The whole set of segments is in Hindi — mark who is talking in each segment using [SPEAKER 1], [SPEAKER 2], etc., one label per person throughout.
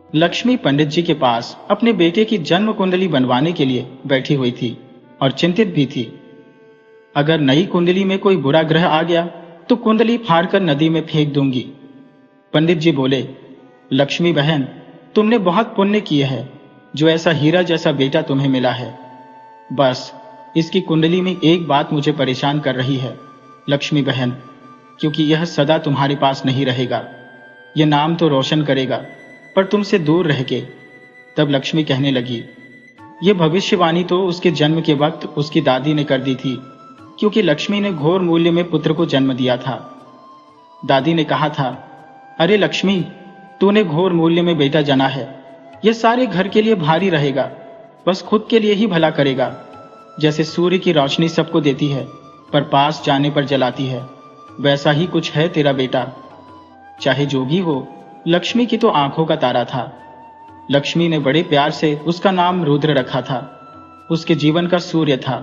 [SPEAKER 1] लक्ष्मी पंडित जी के पास अपने बेटे की जन्म कुंडली बनवाने के लिए बैठी हुई थी और चिंतित भी थी। अगर नई कुंडली में कोई बुरा ग्रह आ गया तो कुंडली फाड़कर नदी में फेंक दूंगी। पंडित जी बोले, लक्ष्मी बहन, तुमने बहुत पुण्य किए है जो ऐसा हीरा जैसा बेटा तुम्हें मिला है। बस इसकी कुंडली में एक बात मुझे परेशान कर रही है लक्ष्मी बहन, क्योंकि यह सदा तुम्हारे पास नहीं रहेगा। यह नाम तो रोशन करेगा पर तुमसे दूर रह के। तब लक्ष्मी कहने लगी, यह भविष्यवाणी तो उसके जन्म के वक्त उसकी दादी ने कर दी थी, क्योंकि लक्ष्मी ने घोर मूल्य में पुत्र को जन्म दिया था। दादी ने कहा था, अरे लक्ष्मी, तूने घोर मूल्य में बेटा जना है, यह सारे घर के लिए भारी रहेगा, बस खुद के लिए ही भला करेगा। जैसे सूर्य की रोशनी सबको देती है पर पास जाने पर जलाती है, वैसा ही कुछ है तेरा बेटा। चाहे जो भी हो, लक्ष्मी की तो आंखों का तारा था। लक्ष्मी ने बड़े प्यार से उसका नाम रुद्र रखा था, उसके जीवन का सूर्य था।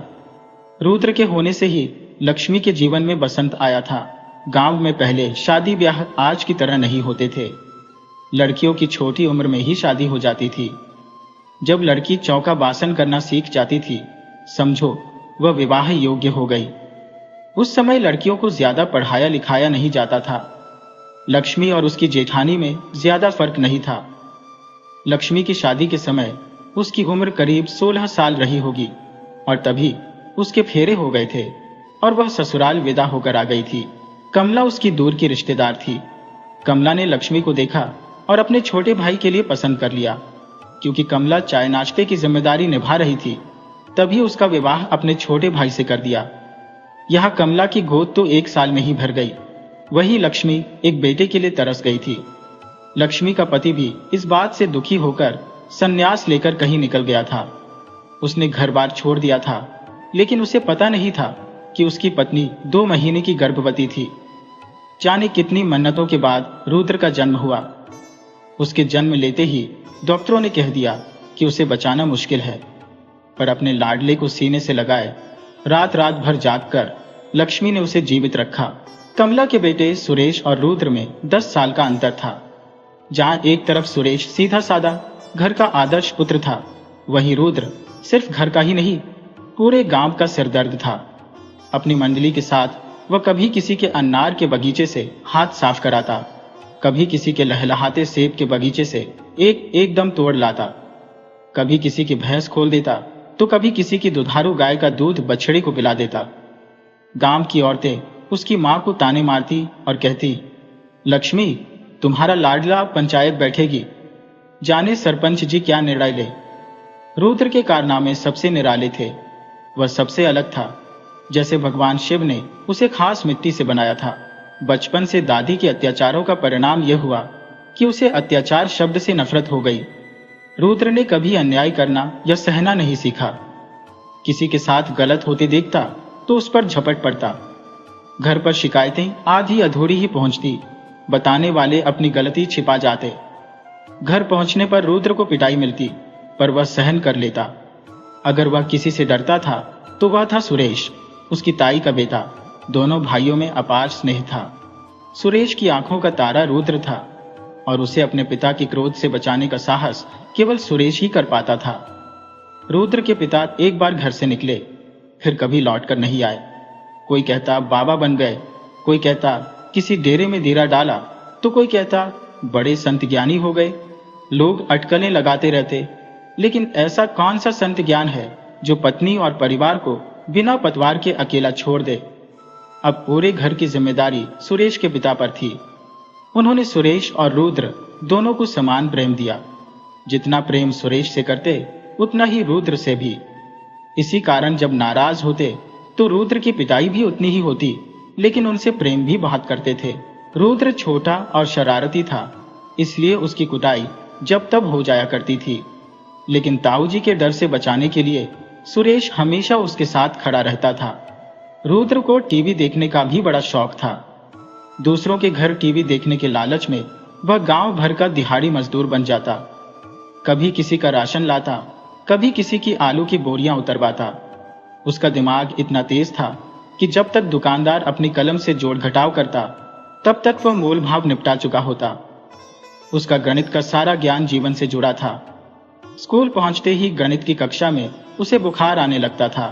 [SPEAKER 1] रुद्र के होने से ही लक्ष्मी के जीवन में बसंत आया था। गांव में पहले शादी ब्याह आज की तरह नहीं होते थे। लड़कियों की छोटी उम्र में ही शादी हो जाती थी। जब लड़की चौका बासन करना सीख जाती थी, समझो वह विवाह योग्य हो गई। उस समय लड़कियों को ज्यादा पढ़ाया लिखाया नहीं जाता था। लक्ष्मी और उसकी जेठानी में ज्यादा फर्क नहीं था। लक्ष्मी की शादी के समय उसकी उम्र करीब 16 साल रही होगी और तभी उसके फेरे हो गए थे और वह ससुराल विदा होकर आ गई थी। कमला उसकी दूर की रिश्तेदार थी। कमला ने लक्ष्मी को देखा और अपने छोटे भाई के लिए पसंद कर लिया। क्योंकि कमला चाय नाश्ते की जिम्मेदारी निभा रही थी, तभी उसका विवाह अपने छोटे भाई से कर दिया। यहां कमला की गोद तो 1 साल में ही भर गई। वही लक्ष्मी एक बेटे के लिए तरस गई थी। लक्ष्मी का पति भी इस बात से दुखी होकर संन्यास लेकर कहीं निकल गया था। उसने घर बार छोड़ दिया था, लेकिन उसे पता नहीं था कि उसकी पत्नी 2 महीने की गर्भवती थी। जाने कितनी मन्नतों के बाद रुद्र का जन्म हुआ। उसके जन्म लेते ही डॉक्टरों ने कह दिया कि उसे बचाना मुश्किल है, पर अपने लाडले को सीने से लगाए रात रात भर जागकर लक्ष्मी ने उसे जीवित रखा। कमला के बेटे सुरेश और रुद्र में 10 साल का अंतर था। जहां एक तरफ सुरेश सीधा साधा घर का आदर्श पुत्र था, वहीं रुद्र सिर्फ घर का ही नहीं, पूरे गांव का सिरदर्द था। अपनी मंडली के साथ वह कभी किसी के अनार के बगीचे से हाथ साफ कराता, कभी किसी के लहलहाते सेब के बगीचे से एकदम तोड़ लाता, कभी किसी की भैंस खोल देता तो कभी किसी की दुधारू गाय का दूध बछड़े को पिला देता। गांव की औरतें उसकी मां को ताने मारती और कहती, लक्ष्मी, तुम्हारा लाडला पंचायत बैठेगी, जाने सरपंच जी क्या निर्णय ले। रुद्र के कारनामे सबसे निराले थे। वह सबसे अलग था, जैसे भगवान शिव ने उसे खास मिट्टी से बनाया था। बचपन से दादी के अत्याचारों का परिणाम यह हुआ कि उसे अत्याचार शब्द से नफरत हो गई। रुद्र ने कभी अन्याय करना या सहना नहीं सीखा। किसी के साथ गलत होते देखता तो उस पर झपट पड़ता। घर पर शिकायतें आधी अधूरी ही पहुंचती, बताने वाले अपनी गलती छिपा जाते। घर पहुंचने पर रुद्र को पिटाई मिलती, पर वह सहन कर लेता। अगर वह किसी से डरता था तो वह था सुरेश, उसकी ताई का बेटा। दोनों भाइयों में अपार स्नेह था। सुरेश की आंखों का तारा रुद्र था और उसे अपने पिता के क्रोध से बचाने का साहस केवल सुरेश ही कर पाता था। रुद्र के पिता एक बार घर से निकले, फिर कभी लौटकर नहीं आए। कोई कहता बाबा बन गए, कोई कहता किसी डेरे में डेरा डाला, तो कोई कहता बड़े संत ज्ञानी हो गए। लोग अटकलें लगाते रहते, लेकिन ऐसा कौन सा संत ज्ञान है जो पत्नी और परिवार को बिना पतवार के अकेला छोड़ दे। अब पूरे घर की जिम्मेदारी सुरेश के पिता पर थी। उन्होंने सुरेश और रुद्र दोनों को समान प्रेम दिया। जितना प्रेम सुरेश से करते, उतना ही रुद्र से भी। इसी कारण जब नाराज होते तो रुद्र की पिटाई भी उतनी ही होती, लेकिन उनसे प्रेम भी बहुत करते थे। रुद्र छोटा और शरारती था, इसलिए उसकी कुटाई जब तब हो जाया करती थी। लेकिन ताऊजी के डर से बचाने के लिए सुरेश हमेशा उसके साथ खड़ा रहता था। रुद्र को टीवी देखने का भी बड़ा शौक था। दूसरों के घर टीवी देखने के लालच में वह गांव भर का दिहाड़ी मजदूर बन जाता। कभी किसी का राशन लाता, कभी किसी की आलू की बोरियां उतरवाता। उसका दिमाग इतना तेज था कि जब तक दुकानदार अपनी कलम से जोड़ घटाव करता, तब तक वह मोल भाव निपटा चुका होता। उसका गणित का सारा ज्ञान जीवन से जुड़ा था। स्कूल पहुंचते ही गणित की कक्षा में उसे बुखार आने लगता था।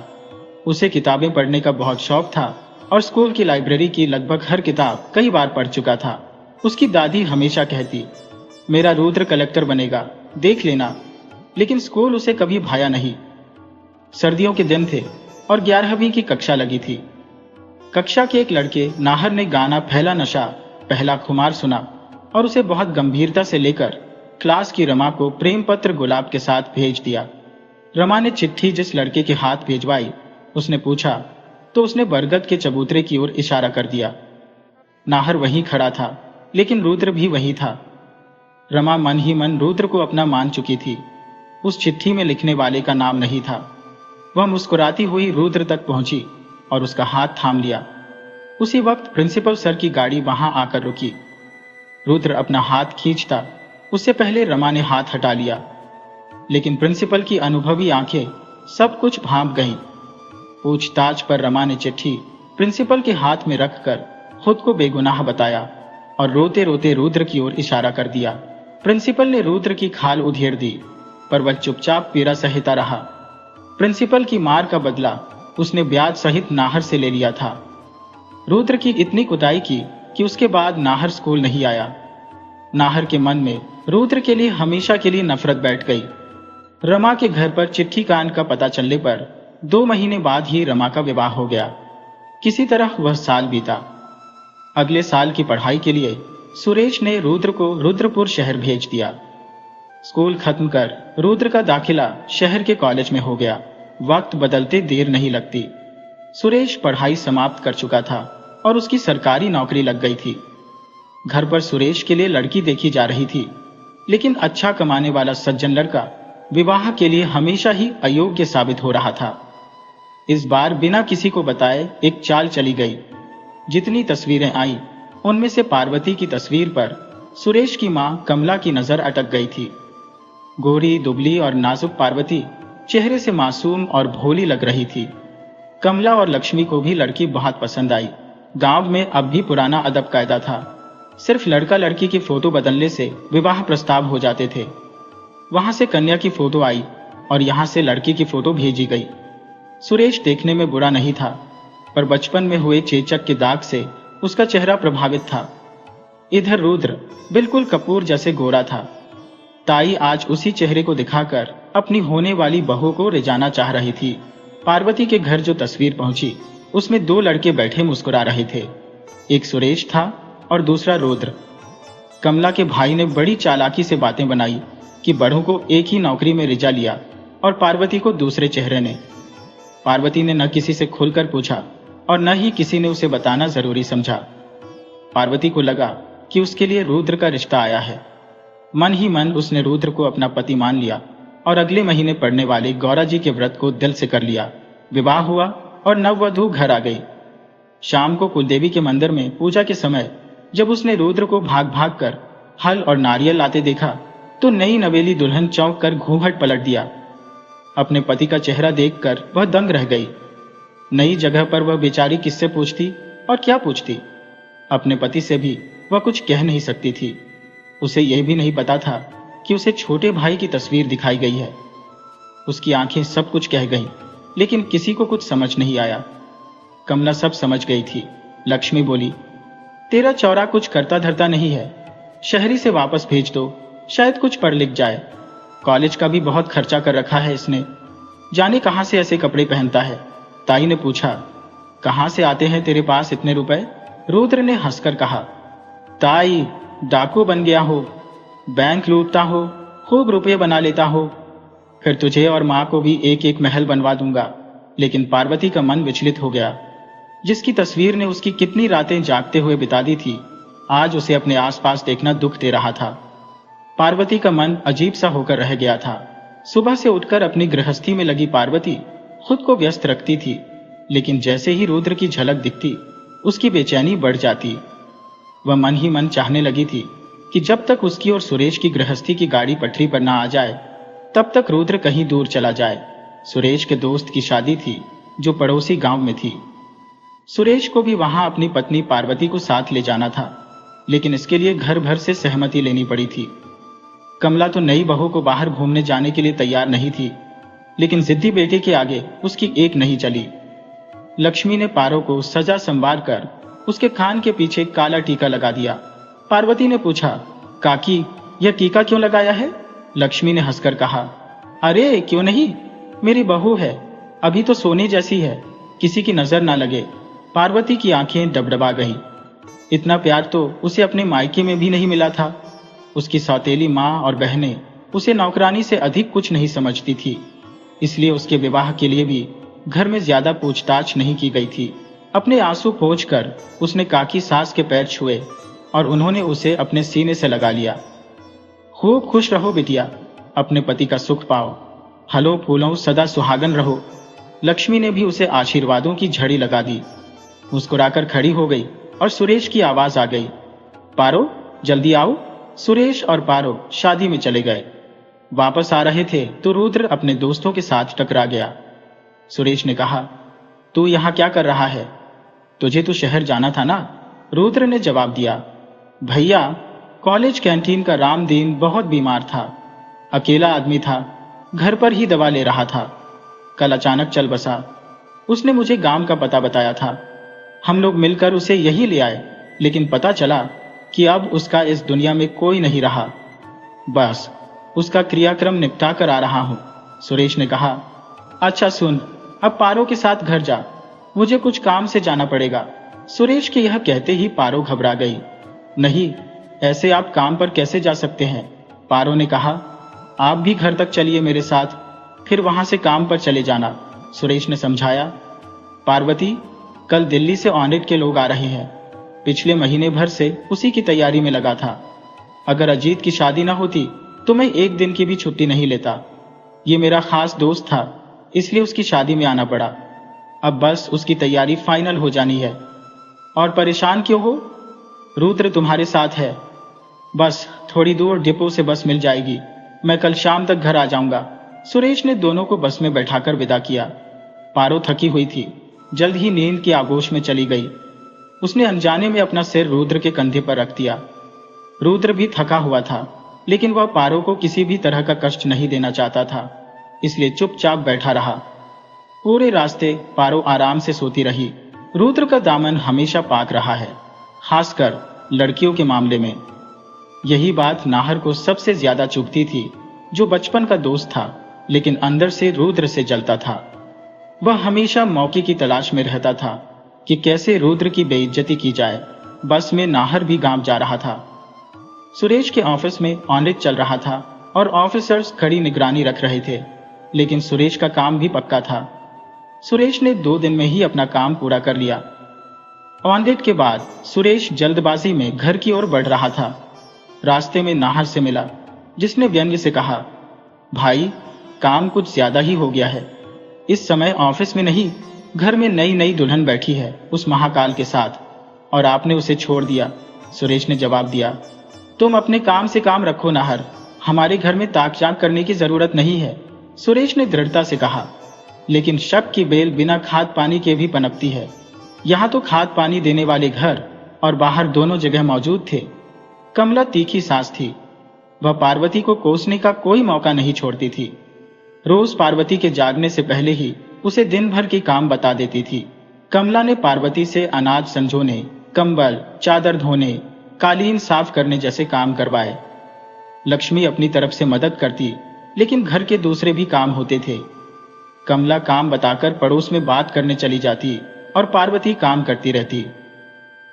[SPEAKER 1] उसे किताबें पढ़ने का बहुत शौक था और स्कूल की लाइब्रेरी की लगभग हर किताब कई बार पढ़ चुका था। उसकी दादी हमेशा कहती, मेरा रुद्र कलेक्टर बनेगा, देख लेना। लेकिन स्कूल उसे कभी भाया नहीं। सर्दियों के दिन थे और 11वीं की कक्षा लगी थी। कक्षा के एक लड़के नाहर ने गाना पहला नशा पहला खुमार सुना और उसे बहुत गंभीरता से लेकर क्लास की रमा को प्रेम पत्र गुलाब के साथ भेज दिया। रमा ने चिट्ठी जिस लड़के के हाथ भेजवाई, उसने पूछा तो उसने बरगद के चबूतरे की ओर इशारा कर दिया। नाहर वहीं खड़ा था, लेकिन रुद्र भी वहीं था। रमा मन ही मन रुद्र को अपना मान चुकी थी। उस चिट्ठी में लिखने वाले का नाम नहीं था। वह मुस्कुराती हुई रुद्र तक पहुंची और उसका हाथ थाम लिया। उसी वक्त प्रिंसिपल सर की गाड़ी वहां आकर रुकी। रुद्र अपना हाथ खींचता, उससे पहले रमा ने हाथ हटा लिया, लेकिन प्रिंसिपल की अनुभवी आंखें सब कुछ भांप गईं। पूछताछ पर रमा ने चिट्ठी प्रिंसिपल के हाथ में रखकर खुद को बेगुनाह बताया और रोते रोते रुद्र की ओर इशारा कर दिया। प्रिंसिपल ने रुद्र की खाल उधेड़ दी, पर वह चुपचाप पीड़ा सहता रहा। प्रिंसिपल की मार का बदला उसने ब्याज सहित नाहर से ले लिया था। रुद्र की इतनी कुटाई की कि उसके बाद नाहर स्कूल नहीं आया। नाहर के मन में रुद्र के लिए हमेशा के लिए नफरत बैठ गई। रमा के घर पर चिट्ठी कांड का पता चलने पर 2 महीने बाद ही रमा का विवाह हो गया। किसी तरह वह साल बीता। अगले साल की पढ़ाई के लिए सुरेश ने रुद्र को रुद्रपुर शहर भेज दिया। स्कूल खत्म कर रुद्र का दाखिला शहर के कॉलेज में हो गया। वक्त बदलते देर नहीं लगती। सुरेश पढ़ाई समाप्त कर चुका था और उसकी सरकारी नौकरी लग गई थी। घर पर सुरेश के लिए लड़की देखी जा रही थी, लेकिन अच्छा कमाने वाला सज्जन लड़का विवाह के लिए हमेशा ही अयोग्य साबित हो रहा था। इस बार बिना किसी को बताए एक चाल चली गई। जितनी तस्वीरें आई, उनमें से पार्वती की तस्वीर पर सुरेश की मां कमला की नजर अटक गई थी। गोरी दुबली और नाजुक पार्वती चेहरे से मासूम और भोली लग रही थी। कमला और लक्ष्मी को भी लड़की बहुत पसंद आई। गांव में अब भी पुराना अदब कायदा था। सिर्फ लड़का लड़की की फोटो बदलने से विवाह प्रस्ताव हो जाते थे। वहां से कन्या की फोटो आई और यहां से लड़की की फोटो भेजी गई। सुरेश देखने में बुरा नहीं था, पर बचपन में हुए चेचक के दाग से उसका चेहरा प्रभावित था। इधर रुद्र बिल्कुल कपूर जैसे गोरा था। ताई आज उसी चेहरे को दिखाकर अपनी होने वाली बहू को रिझाना चाह रही थी। पार्वती के घर जो तस्वीर पहुंची, उसमें 2 लड़के बैठे मुस्कुरा रहे थे। एक सुरेश था और दूसरा रुद्र। कमला के भाई ने बड़ी चालाकी से बातें बनाई कि बड़ों को एक ही नौकरी में रिझा लिया और पार्वती को दूसरे चेहरे ने। पार्वती ने न किसी से खुलकर पूछा और न ही किसी ने उसे बताना जरूरी समझा। पार्वती को लगा कि उसके लिए रुद्र का रिश्ता आया है। मन ही मन उसने रुद्र को अपना पति मान लिया और अगले महीने पड़ने वाले गौरा जी के व्रत को दिल से कर लिया। विवाह हुआ और नववधू घर आ गई। शाम को कुलदेवी के मंदिर में पूजा के समय जब उसने रुद्र को भाग भाग कर हल और नारियल लाते देखा, तो नई नवेली दुल्हन चौंक कर घूंघट पलट दिया। अपने पति का चेहरा देखकर वह दंग रह गई। नई जगह पर वह बेचारी किससे पूछती और क्या पूछती। अपने पति से भी वह कुछ कह नहीं सकती थी। उसे यह भी नहीं पता था कि उसे छोटे भाई की तस्वीर दिखाई गई है। उसकी आंखें सब कुछ कह गईं, लेकिन किसी को कुछ समझ नहीं आया। कमला सब समझ गई थी। लक्ष्मी बोली, तेरा चौरा कुछ करता धरता नहीं है, शहरी से वापस भेज दो, शायद कुछ पढ़ लिख जाए। कॉलेज का भी बहुत खर्चा कर रखा है इसने, जाने कहां से ऐसे कपड़े पहनता है। ताई ने पूछा, कहां से आते हैं तेरे पास इतने रुपए? रुद्र ने हंसकर कहा, ताई डाकू बन गया हो, बैंक लूटता हो, खूब रुपये बना लेता हो, फिर तुझे और माँ को भी एक एक महल बनवा दूंगा। लेकिन पार्वती का मन विचलित हो गया। जिसकी तस्वीर ने उसकी कितनी रातें जागते हुए बिता दी थी, आज उसे अपने आसपास देखना दुख दे रहा था। पार्वती का मन अजीब सा होकर रह गया था। सुबह से उठकर अपनी गृहस्थी में लगी पार्वती खुद को व्यस्त रखती थी, लेकिन जैसे ही रुद्र की झलक दिखती, उसकी बेचैनी बढ़ जाती। वह मन ही मन चाहने लगी थी कि जब तक उसकी और सुरेश की गृहस्थी की गाड़ी पटरी पर ना आ जाए, तब तक रुद्र कहीं दूर चला जाए। सुरेश के दोस्त की शादी थी जो पड़ोसी गांव में थी। सुरेश को भी वहां अपनी पत्नी पार्वती को साथ ले जाना था। लेकिन इसके लिए घर भर से सहमति लेनी पड़ी थी। कमला तो नई बहू को बाहर घूमने जाने के लिए तैयार नहीं थी, लेकिन जिद्दी बेटे के आगे उसकी एक नहीं चली। लक्ष्मी ने पारो को सजा संवार कर उसके कान के पीछे काला टीका लगा दिया। पार्वती ने पूछा, काकी यह टीका क्यों लगाया है? लक्ष्मी ने हंसकर कहा, अरे क्यों नहीं, मेरी बहू है, अभी तो सोने जैसी है, किसी की नजर ना लगे। पार्वती की आंखें डबडबा गईं। इतना प्यार तो उसे अपने मायके में भी नहीं मिला था। उसकी सौतेली माँ और बहनें उसे नौकरानी से अधिक कुछ नहीं समझती थी, इसलिए उसके विवाह के लिए भी घर में ज्यादा पूछताछ नहीं की गई थी। अपने आंसू पोंछकर उसने काकी सास के पैर छुए और उन्होंने उसे अपने सीने से लगा लिया। खूब खुश रहो बिटिया, अपने पति का सुख पाओ, हलो फूलो सदा सुहागन रहो। लक्ष्मी ने भी उसे आशीर्वादों की झड़ी लगा दी। मुस्कुराकर खड़ी हो गई और सुरेश की आवाज आ गई, पारो जल्दी आओ। सुरेश और पारो शादी में चले गए। वापस आ रहे थे तो रुद्र अपने दोस्तों के साथ टकरा गया। सुरेश ने कहा, तू यहाँ क्या कर रहा है? तुझे तो शहर जाना था ना? रुद्र ने जवाब दिया, भैया कॉलेज कैंटीन का रामदीन बहुत बीमार था, अकेला आदमी था, घर पर ही दवा ले रहा था, कल अचानक चल बसा। उसने मुझे गांव का पता बताया था, हम लोग मिलकर उसे यही ले आए, लेकिन पता चला कि अब उसका इस दुनिया में कोई नहीं रहा। बस उसका क्रियाक्रम निपटा कर आ रहा हूं। सुरेश ने कहा, अच्छा सुन, अब पारो के साथ घर जा, मुझे कुछ काम से जाना पड़ेगा। सुरेश के यह कहते ही पारो घबरा गई। नहीं, ऐसे आप काम पर कैसे जा सकते हैं? पारो ने कहा, आप भी घर तक चलिए मेरे साथ, फिर वहां से काम पर चले जाना। सुरेश ने समझाया, पार्वती कल दिल्ली से ऑडिट के लोग आ रहे हैं, पिछले महीने भर से उसी की तैयारी में लगा था। अगर अजीत की शादी ना होती तो मैं एक दिन की भी छुट्टी नहीं लेता। ये मेरा खास दोस्त था, इसलिए उसकी शादी में आना पड़ा। अब बस उसकी तैयारी फाइनल हो जानी है। और परेशान क्यों हो? रुद्र तुम्हारे साथ है, बस थोड़ी दूर डिपो से बस मिल जाएगी, मैं कल शाम तक घर आ जाऊंगा। सुरेश ने दोनों को बस में बैठाकर विदा किया। पारो थकी हुई थी, जल्द ही नींद की आगोश में चली गई। उसने अनजाने में अपना सिर रुद्र के कंधे पर रख दिया। रुद्र भी थका हुआ था, लेकिन वह पारो को किसी भी तरह का कष्ट नहीं देना चाहता था, इसलिए चुपचाप बैठा रहा। पूरे रास्ते पारो आराम से सोती रही। रुद्र का दामन हमेशा पाक रहा है, खासकर लड़कियों के मामले में। यही बात नाहर को सबसे ज्यादा चुभती थी, जो बचपन का दोस्त था, लेकिन अंदर से रुद्र से जलता था। वह हमेशा मौके की तलाश में रहता था कि कैसे रुद्र की बेइज्जती की जाए। बस में नाहर भी गांव जा रहा था। सुरेश के ऑफिस में ऑडिट चल रहा था और ऑफिसर्स कड़ी निगरानी रख रहे थे, लेकिन सुरेश का काम भी पक्का था। सुरेश ने 2 दिन में ही अपना काम पूरा कर लिया। ऑडिट के बाद सुरेश जल्दबाजी में घर की ओर बढ़ रहा था। रास्ते में नाहर से मिला, जिसने व्यंग्य से कहा, भाई काम कुछ ज्यादा ही हो गया है। इस समय ऑफिस में नहीं, घर में नई नई दुल्हन बैठी है उस महाकाल के साथ, और आपने उसे छोड़ दिया। सुरेश ने जवाब दिया, तुम अपने काम से काम रखो नाहर, हमारे घर में ताक झांक करने की जरूरत नहीं है। सुरेश ने दृढ़ता से कहा, लेकिन शक की बेल बिना खाद पानी के भी पनपती है। यहाँ तो खाद पानी देने वाले घर और बाहर दोनों जगह मौजूद थे। कमला तीखी सांस थी, वह पार्वती को कोसने का कोई मौका नहीं छोड़ती थी। रोज पार्वती के जागने से पहले ही उसे दिन भर की काम बता देती थी। कमला ने पार्वती से अनाज संजोने, कंबल, चादर धोने, कालीन साफ करने जैसे काम करवाए। लक्ष्मी अपनी तरफ से मदद करती, लेकिन घर के दूसरे भी काम होते थे। कमला काम बताकर पड़ोस में बात करने चली जाती और पार्वती काम करती रहती।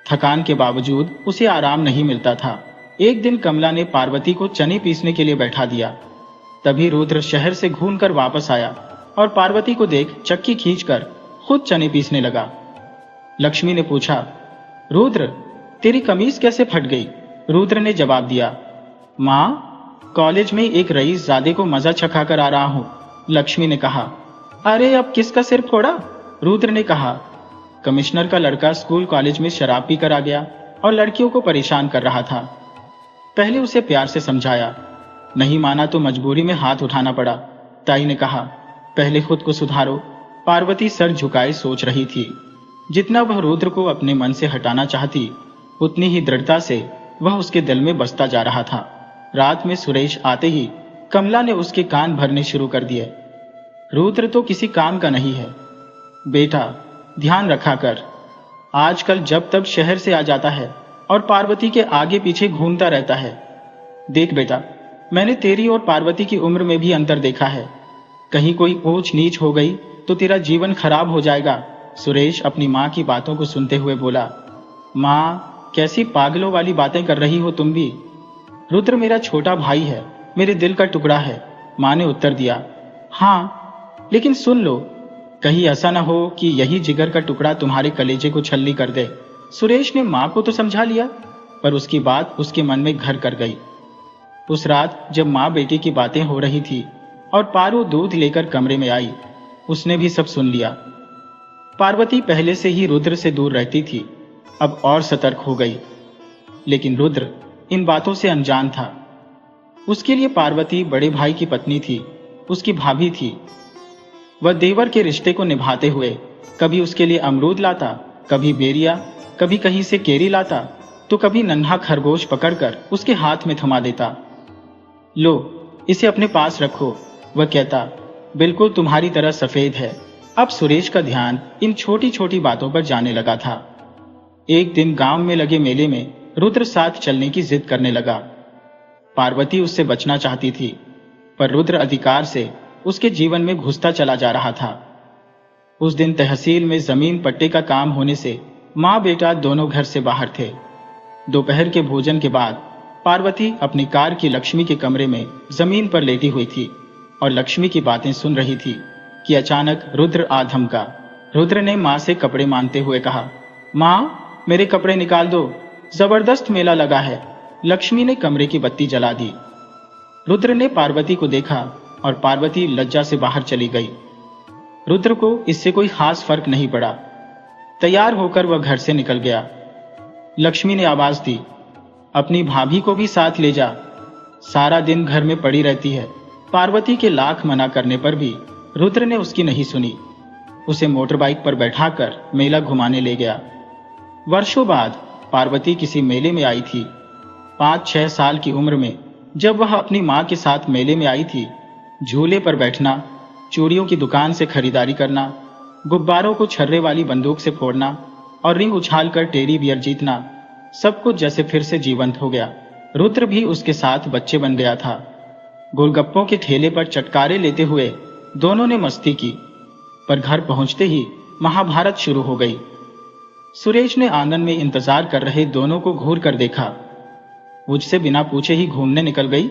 [SPEAKER 1] थकान के बावजूद उसे आराम नहीं मिलता था। एक दिन कमला ने पार्वती को चने पीसने के लिए बैठा दिया। तभी रुद्र शहर से घूमकर वापस आया और पार्वती को देख चक्की खींचकर खुद चने पीसने लगा। लक्ष्मी ने पूछा, रुद्र तेरी कमीज कैसे फट गई? रुद्र ने जवाब दिया, माँ कॉलेज में एक रईस ज़ादे को मजा चखा कर आ रहा हूँ। लक्ष्मी ने कहा, अरे अब किसका सिर फोड़ा? रुद्र ने कहा, कमिश्नर का लड़का स्कूल कॉलेज में शराब पीकर आ गया और लड़कियों को परेशान कर रहा था। पहले उसे प्यार से समझाया, नहीं माना तो मजबूरी में हाथ उठाना पड़ा। ताई ने कहा, पहले खुद को सुधारो। पार्वती सर झुकाए सोच रही थी। जितना वह रुद्र को अपने मन से हटाना चाहती, उतनी ही दृढ़ता से वह उसके दिल में बसता जा रहा था। रात में सुरेश आते ही कमला ने उसके कान भरने शुरू कर दिए। रुद्र तो किसी काम का नहीं है। बेटा, ध्यान रखा कर। आजकल जब तब शहर से आ जाता है और पार्वती के आगे पीछे घूमता रहता है। देख बेटा, मैंने तेरी और पार्वती की उम्र में भी अंतर देखा है। कहीं कोई ऊंच नीच हो गई तो तेरा जीवन खराब हो जाएगा। सुरेश अपनी माँ की बातों को सुनते हुए बोला। माँ, कैसी पागलों वाली बातें कर रही हो तुम भी। रुद्र मेरा छोटा भाई है, मेरे दिल का टुकड़ा है, माँ ने उत्तर दिया। हाँ, लेकिन सुन लो, कहीं ऐसा ना हो कि यही जिगर का टुकड़ा तुम्हारे कलेजे को छल्ली कर दे। सुरेश ने माँ को तो समझा लिया, पर उसकी बात उसके मन में घर कर गई। उस रात जब माँ बेटी की बातें हो रही थी और पारो दूध लेकर कमरे में आई, उसने भी सब सुन लिया। पार्वती पहले से ही रुद्र से दूर रहती थी, अब और सतर्क हो गई। लेकिन रुद्र इन बातों से अनजान था। उसके लिए पार्वती बड़े भाई की पत्नी थी, उसकी भाभी थी। वह देवर के रिश्ते को निभाते हुए कभी उसके लिए अमरूद लाता, कभी बेरिया, कभी कहीं से केरी लाता, तो कभी नन्हा खरगोश पकड़कर उसके हाथ में थमा देता। लो, इसे अपने पास रखो, वह कहता। बिल्कुल तुम्हारी तरह सफेद है। अब सुरेश का ध्यान इन छोटी छोटी बातों पर जाने लगा था। एक दिन गांव में लगे मेले में रुद्र साथ चलने की जिद करने लगा। पार्वती उससे बचना चाहती थी, पर रुद्र अधिकार से उसके जीवन में घुसता चला जा रहा था। उस दिन तहसील में जमीन पट्टे का काम होने से माँ बेटा दोनों घर से बाहर थे। दोपहर के भोजन के बाद पार्वती अपनी कार की लक्ष्मी के कमरे में जमीन पर लेटी हुई थी और लक्ष्मी की बातें सुन रही थी कि अचानक रुद्र आ धमका। रुद्र ने माँ से कपड़े मांगते हुए कहा, माँ, मेरे कपड़े निकाल दो, जबरदस्त मेला लगा है। लक्ष्मी ने कमरे की बत्ती जला दी। रुद्र ने पार्वती को देखा और पार्वती लज्जा से बाहर चली गई। रुद्र को इससे कोई खास फर्क नहीं पड़ा। तैयार होकर वह घर से निकल गया। लक्ष्मी ने आवाज दी, अपनी भाभी को भी साथ ले जा, सारा दिन घर में पड़ी रहती है। पार्वती के लाख मना करने पर भी रुद्र ने उसकी नहीं सुनी। उसे मोटर बाइक पर बैठाकर मेला घुमाने ले गया। वर्षों बाद पार्वती किसी मेले में आई थी। 5-6 साल की उम्र में जब वह अपनी माँ के साथ मेले में आई थी, झूले पर बैठना, चूड़ियों की दुकान से खरीदारी करना, गुब्बारों को छर्रे वाली बंदूक से फोड़ना और रिंग उछालकर टेडी बियर जीतना, सब कुछ जैसे फिर से जीवंत हो गया। रुद्र भी उसके साथ बच्चे बन गया था। गोलगप्पों के ठेले पर चटकारे लेते हुए दोनों ने मस्ती की, पर घर पहुंचते ही महाभारत शुरू हो गई। सुरेश ने आंगन में इंतजार कर रहे दोनों को घूर कर देखा। मुझसे बिना पूछे ही घूमने निकल गई,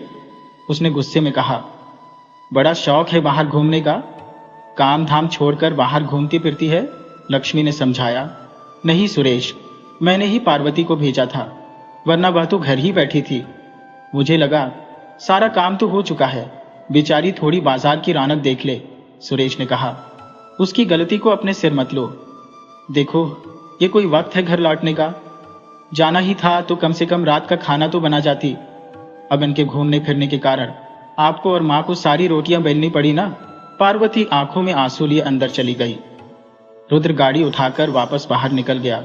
[SPEAKER 1] उसने गुस्से में कहा। बड़ा शौक है बाहर घूमने का, काम धाम छोड़कर बाहर घूमती फिरती है, लक्ष्मी ने समझाया। नहीं सुरेश, मैंने ही पार्वती को भेजा था, वरना वह तो घर ही बैठी थी। मुझे लगा सारा काम तो हो चुका है, बेचारी थोड़ी बाजार की रौनक देख ले, सुरेश ने कहा। उसकी गलती को अपने सिर मत लो। देखो, ये कोई वक्त है घर लौटने का? जाना ही था तो कम से कम रात का खाना तो बना जाती। अब इनके घूमने फिरने के कारण आपको और माँ को सारी रोटियां बेलनी पड़ी ना। पार्वती आंखों में आंसू लिए अंदर चली गई। रुद्र गाड़ी उठाकर वापस बाहर निकल गया,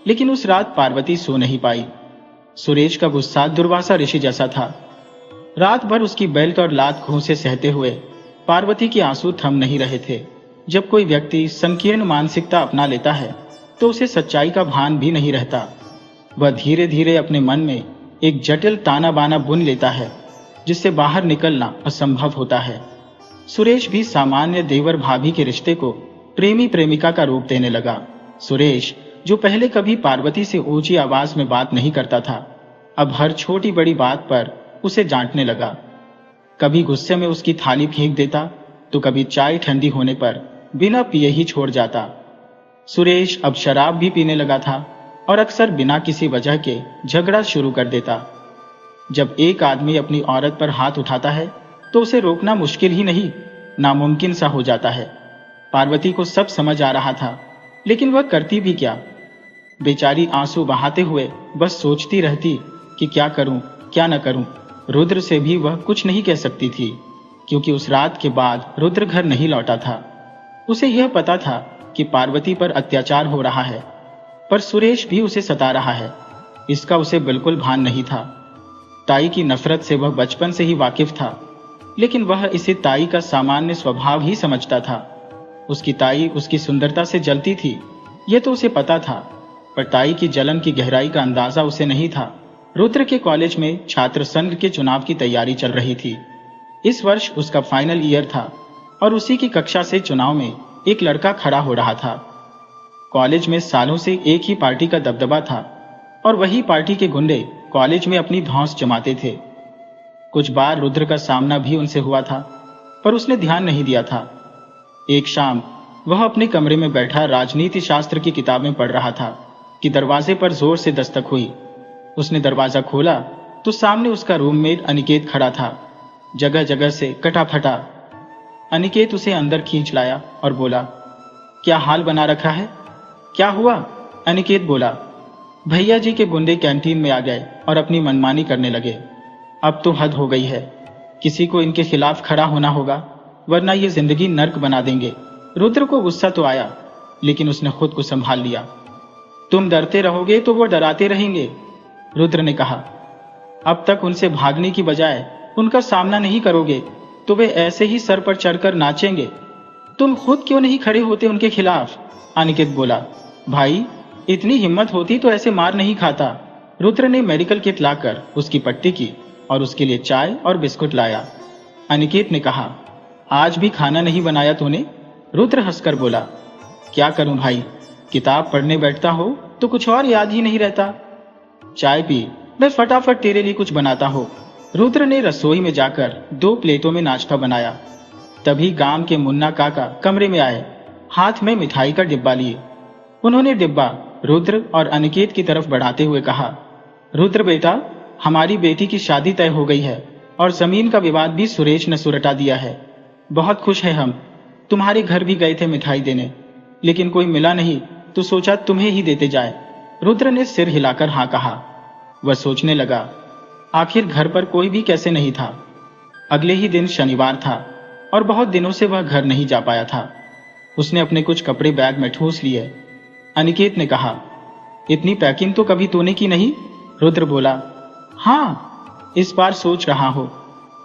[SPEAKER 1] लेकिन उस रात पार्वती सो नहीं पाई। सुरेश का गुस्सा दुर्वासा ऋषि जैसा था। रात भर उसकी बेल्ट और लात घूंसे सहते हुए पार्वती के आंसू थम नहीं रहे थे। जब कोई व्यक्ति संकीर्ण मानसिकता अपना लेता है तो उसे सच्चाई का भान भी नहीं रहता। वह धीरे धीरे अपने मन में एक जटिल ताना बाना बुन लेता है, जिससे बाहर निकलना असंभव होता है। सुरेश भी सामान्य देवर भाभी के रिश्ते को प्रेमी प्रेमिका का रूप देने लगा। सुरेश, जो पहले कभी पार्वती से ऊंची आवाज में बात नहीं करता था, अब हर छोटी बड़ी बात पर उसे डांटने लगा। कभी गुस्से में उसकी थाली फेंक देता तो कभी चाय ठंडी होने पर बिना पिए ही छोड़ जाता। सुरेश अब शराब भी पीने लगा था और अक्सर बिना किसी वजह के झगड़ा शुरू कर देता। जब एक आदमी अपनी औरत पर हाथ उठाता है तो उसे रोकना मुश्किल ही नहीं, नामुमकिन सा हो जाता है। पार्वती को सब समझ आ रहा था, लेकिन वह करती भी क्या? बेचारी आंसू बहाते हुए बस सोचती रहती कि क्या करूं, क्या न करूं। रुद्र से भी वह कुछ नहीं कह सकती थी, क्योंकि उस रात के बाद रुद्र घर नहीं लौटा था। उसे यह पता था कि पार्वती पर अत्याचार हो रहा है, पर सुरेश भी उसे सता रहा है। इसका उसे बिल्कुल भान नहीं था। ताई की नफरत से वह बचपन से ही वाकिफ था, लेकिन वह इसे ताई का सामान्य स्वभाव ही समझता था। उसकी ताई उसकी सुंदरता से जलती थी, यह तो उसे पता था, पर ताई की जलन की गहराई का अंदाजा उसे नहीं था। रुद्र के कॉलेज में छात्र संघ के चुनाव की तैयारी चल रही थी। इस वर्ष उसका फाइनल ईयर था और उसी की कक्षा से चुनाव में एक लड़का खड़ा हो रहा था। कॉलेज में सालों से एक ही पार्टी का दबदबा था और वही पार्टी के गुंडे कॉलेज में अपनी धौंस जमाते थे। कुछ बार रुद्र का सामना भी उनसे हुआ था, पर उसने ध्यान नहीं दिया था। एक शाम वह अपने कमरे में बैठा राजनीति शास्त्र की किताबें पढ़ रहा था कि दरवाजे पर जोर से दस्तक हुई। उसने दरवाजा खोला तो सामने उसका रूममेट अनिकेत खड़ा था, जगह जगह से कटा फटा। अनिकेत उसे अंदर खींच लाया और बोला, क्या हाल बना रखा है? क्या हुआ? अनिकेत बोला, भैया जी के गुंडे कैंटीन में आ गए और अपनी मनमानी करने लगे। अब तो हद हो गई है, किसी को इनके खिलाफ खड़ा होना होगा, वरना ये जिंदगी नर्क बना देंगे। रुद्र को गुस्सा तो आया, लेकिन उसने खुद को संभाल लिया। तुम डरते रहोगे तो वो डराते रहेंगे, रुद्र ने कहा। अब तक उनसे भागने की बजाय उनका सामना नहीं करोगे तो वे ऐसे ही सर पर चढ़कर नाचेंगे। तुम खुद क्यों नहीं खड़े होते उनके खिलाफ? अनिकेत बोला, भाई इतनी हिम्मत होती तो ऐसे मार नहीं खाता। रुद्र ने मेडिकल किट लाकर उसकी पट्टी की और उसके लिए चाय और बिस्कुट लाया। अनिकेत ने कहा, आज भी खाना नहीं बनाया तूने? रुद्र हंसकर बोला, क्या करूं भाई, किताब पढ़ने बैठता हो तो कुछ और याद ही नहीं रहता। चाय पी, मैं फटाफट तेरे लिए कुछ बनाता हूं। रुद्र ने रसोई में जाकर 2 प्लेटों में नाश्ता बनाया। तभी गांव के मुन्ना काका कमरे में आए, हाथ में मिठाई का डिब्बा लिए। उन्होंने डिब्बा रुद्र और अनिकेत की तरफ बढ़ाते हुए कहा, रुद्र बेटा, हमारी बेटी की शादी तय हो गई है और जमीन का विवाद भी सुरेश ने सुलटा दिया है। बहुत खुश है हम। तुम्हारे घर भी गए थे मिठाई देने, लेकिन कोई मिला नहीं तो सोचा तुम्हें ही देते जाए। रुद्र ने सिर हिलाकर हाँ कहा। वह सोचने लगा, आखिर घर पर कोई भी कैसे नहीं था। अगले ही दिन शनिवार था और बहुत दिनों से वह घर नहीं जा पाया था। उसने अपने कुछ कपड़े बैग में ठूस लिए। अनिकेत ने कहा, इतनी पैकिंग तो कभी तूने की नहीं? रुद्र बोला, हाँ, इस बार सोच रहा हूं,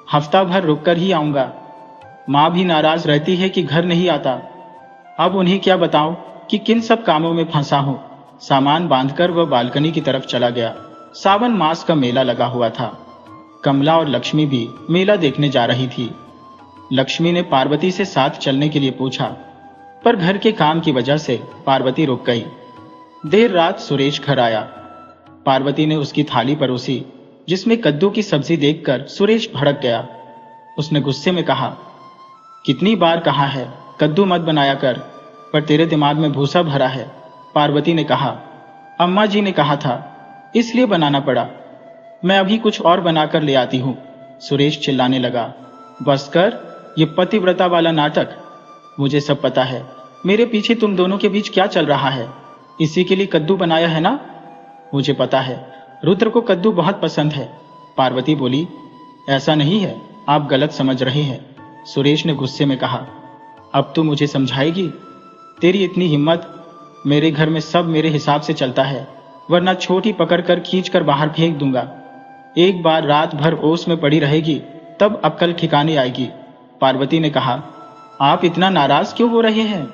[SPEAKER 1] हफ्ता भर रुककर ही आऊंगा। माँ भी नाराज रहती है कि घर नहीं आता। अब उन्हें क्या बताऊं कि किन सब कामों में फंसा हूं। सामान बांधकर वह बालकनी की तरफ चला गया। सावन मास का मेला लगा हुआ था। कमला और लक्ष्मी भी मेला देखने जा रही थी। लक्ष्मी ने पार्वती से साथ चलने के लिए पूछा, पर घर के काम की वजह से पार्वती रुक गई। देर रात सुरेश घर आया। पार्वती ने उसकी थाली परोसी, जिसमें कद्दू की सब्जी देखकर सुरेश भड़क गया। उसने गुस्से में कहा, कितनी बार कहा है कद्दू मत बनाया कर, पर तेरे दिमाग में भूसा भरा है। पार्वती ने कहा, अम्मा जी ने कहा था इसलिए बनाना पड़ा। मैं अभी कुछ और बनाकर ले आती हूं। सुरेश चिल्लाने लगा, बस कर, ये पतिव्रता वाला नाटक। मुझे सब पता है, मेरे पीछे तुम दोनों के बीच क्या चल रहा है। इसी के लिए कद्दू बनाया है ना? मुझे पता है, रुद्र को कद्दू बहुत पसंद है। पार्वती बोली, ऐसा नहीं है, आप गलत समझ रहे हैं। सुरेश ने गुस्से में कहा, अब तू मुझे समझाएगी? तेरी इतनी हिम्मत? मेरे घर में सब मेरे हिसाब से चलता है, वरना छोटी पकड़कर खींचकर बाहर फेंक दूंगा। एक बार रात भर ओस में पड़ी रहेगी, तब अक्ल ठिकाने आएगी। पार्वती ने कहा, आप इतना नाराज क्यों हो रहे हैं?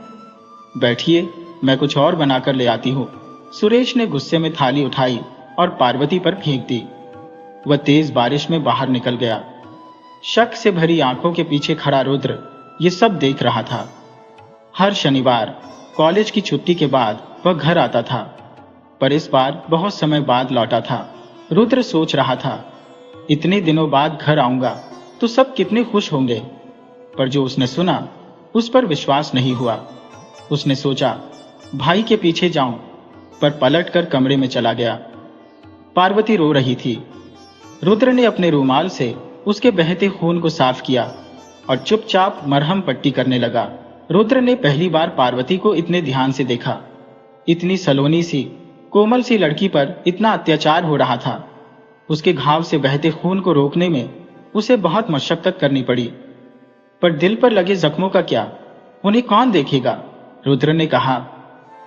[SPEAKER 1] बैठिए, मैं कुछ और बनाकर ले आती हूँ। सुरेश ने गुस्से में थाली उठाई और पार्वती पर फेंक दी। वह तेज बारिश में बाहर निकल गया। शक से भरी आंखों के पीछे खड़ा रुद्र ये सब देख रहा था। हर शनिवार कॉलेज की छुट्टी के बाद वह घर आता था, पर इस बार बहुत समय बाद लौटा था। रुद्र सोच रहा था, इतने दिनों बाद घर आऊंगा तो सब कितने खुश होंगे, पर जो उसने सुना उस पर विश्वास नहीं हुआ। उसने सोचा भाई के पीछे जाऊं, पर पलटकर कमरे में चला गया। पार्वती रो रही थी। रुद्र ने अपने रूमाल से उसके बहते खून को साफ किया और चुपचाप मरहम पट्टी करने लगा। रुद्र ने पहली बार पार्वती को इतने ध्यान से देखा। इतनी सलोनी सी कोमल सी लड़की पर इतना अत्याचार हो रहा था। उसके घाव से बहते खून को रोकने में उसे बहुत मशक्कत करनी पड़ी, पर दिल पर लगे जख्मों का क्या, उन्हें कौन देखेगा? रुद्र ने कहा,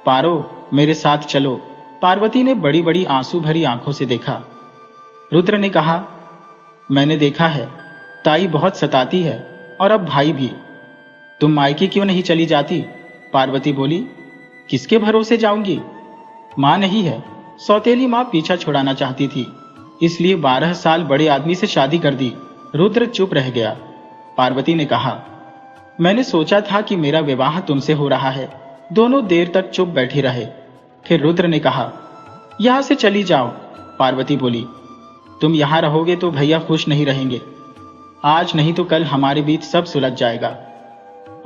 [SPEAKER 1] पारो, मेरे साथ चलो, पार्वती ने बड़ी बड़ी आंसू भरी आंखों से देखा। रुद्र ने कहा, मैंने देखा है, ताई बहुत सताती है और अब भाई भी। तुम मायके क्यों नहीं चली जाती? पार्वती बोली। किसके भरोसे जाऊंगी? मां नहीं है। सौतेली मां पीछा छुड़ाना चाहती थी, इसलिए 12 साल बड़े आदमी से शादी कर दी। रुद्र चुप रह गया। पार्वती ने कहा, मैंने सोचा था कि मेरा विवाह तुमसे हो रहा है। दोनों देर तक चुप बैठे रहे। फिर रुद्र ने कहा, यहां से चली जाओ। पार्वती बोली, तुम यहां रहोगे तो भैया खुश नहीं रहेंगे। आज नहीं तो कल हमारे बीच सब सुलझ जाएगा।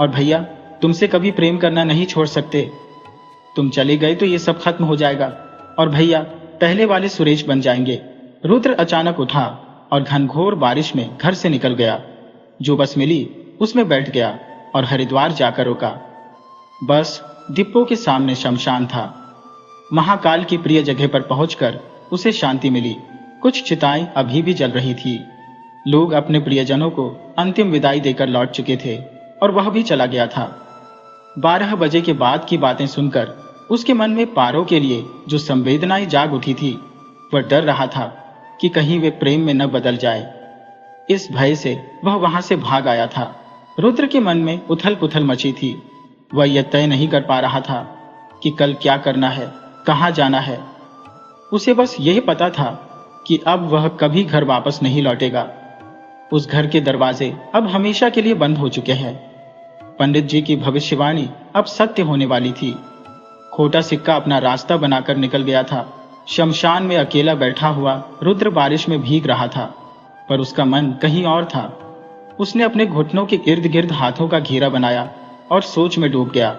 [SPEAKER 1] और भैया तुमसे कभी प्रेम करना नहीं छोड़ सकते। तुम चले गए तो ये सब खत्म हो जाएगा और भैया पहले वाले सुरेश बन जाएंगे। रुद्र अचानक उठा और घनघोर बारिश में घर से निकल गया। जो बस मिली उसमें बैठ गया और हरिद्वार जाकर रुका। बस डिपो के सामने शमशान था। महाकाल की प्रिय जगह पर पहुंचकर उसे शांति मिली। कुछ चिताएं अभी भी जल रही थी। लोग अपने प्रियजनों को अंतिम विदाई देकर लौट चुके थे और वह भी चला गया था। 12 बजे के बाद की बातें सुनकर उसके मन में पारो के लिए जो संवेदनाएं जाग उठी थी, वह डर रहा था कि कहीं वे प्रेम में न बदल जाए। इस भय से वह वहां से भाग आया था। रुद्र के मन में उथल पुथल मची थी। वह यह तय नहीं कर पा रहा था कि कल क्या करना है, कहां जाना है। उसे बस यही पता था कि अब वह कभी घर वापस नहीं लौटेगा। उस घर के दरवाजे अब हमेशा के लिए बंद हो चुके हैं। पंडित जी की भविष्यवाणी अब सत्य होने वाली थी। खोटा सिक्का अपना रास्ता बनाकर निकल गया था। शमशान में अकेला बैठा हुआ रुद्र बारिश में भीग रहा था, पर उसका मन कहीं और था। उसने अपने घुटनों के इर्द गिर्द हाथों का घेरा बनाया और सोच में डूब गया।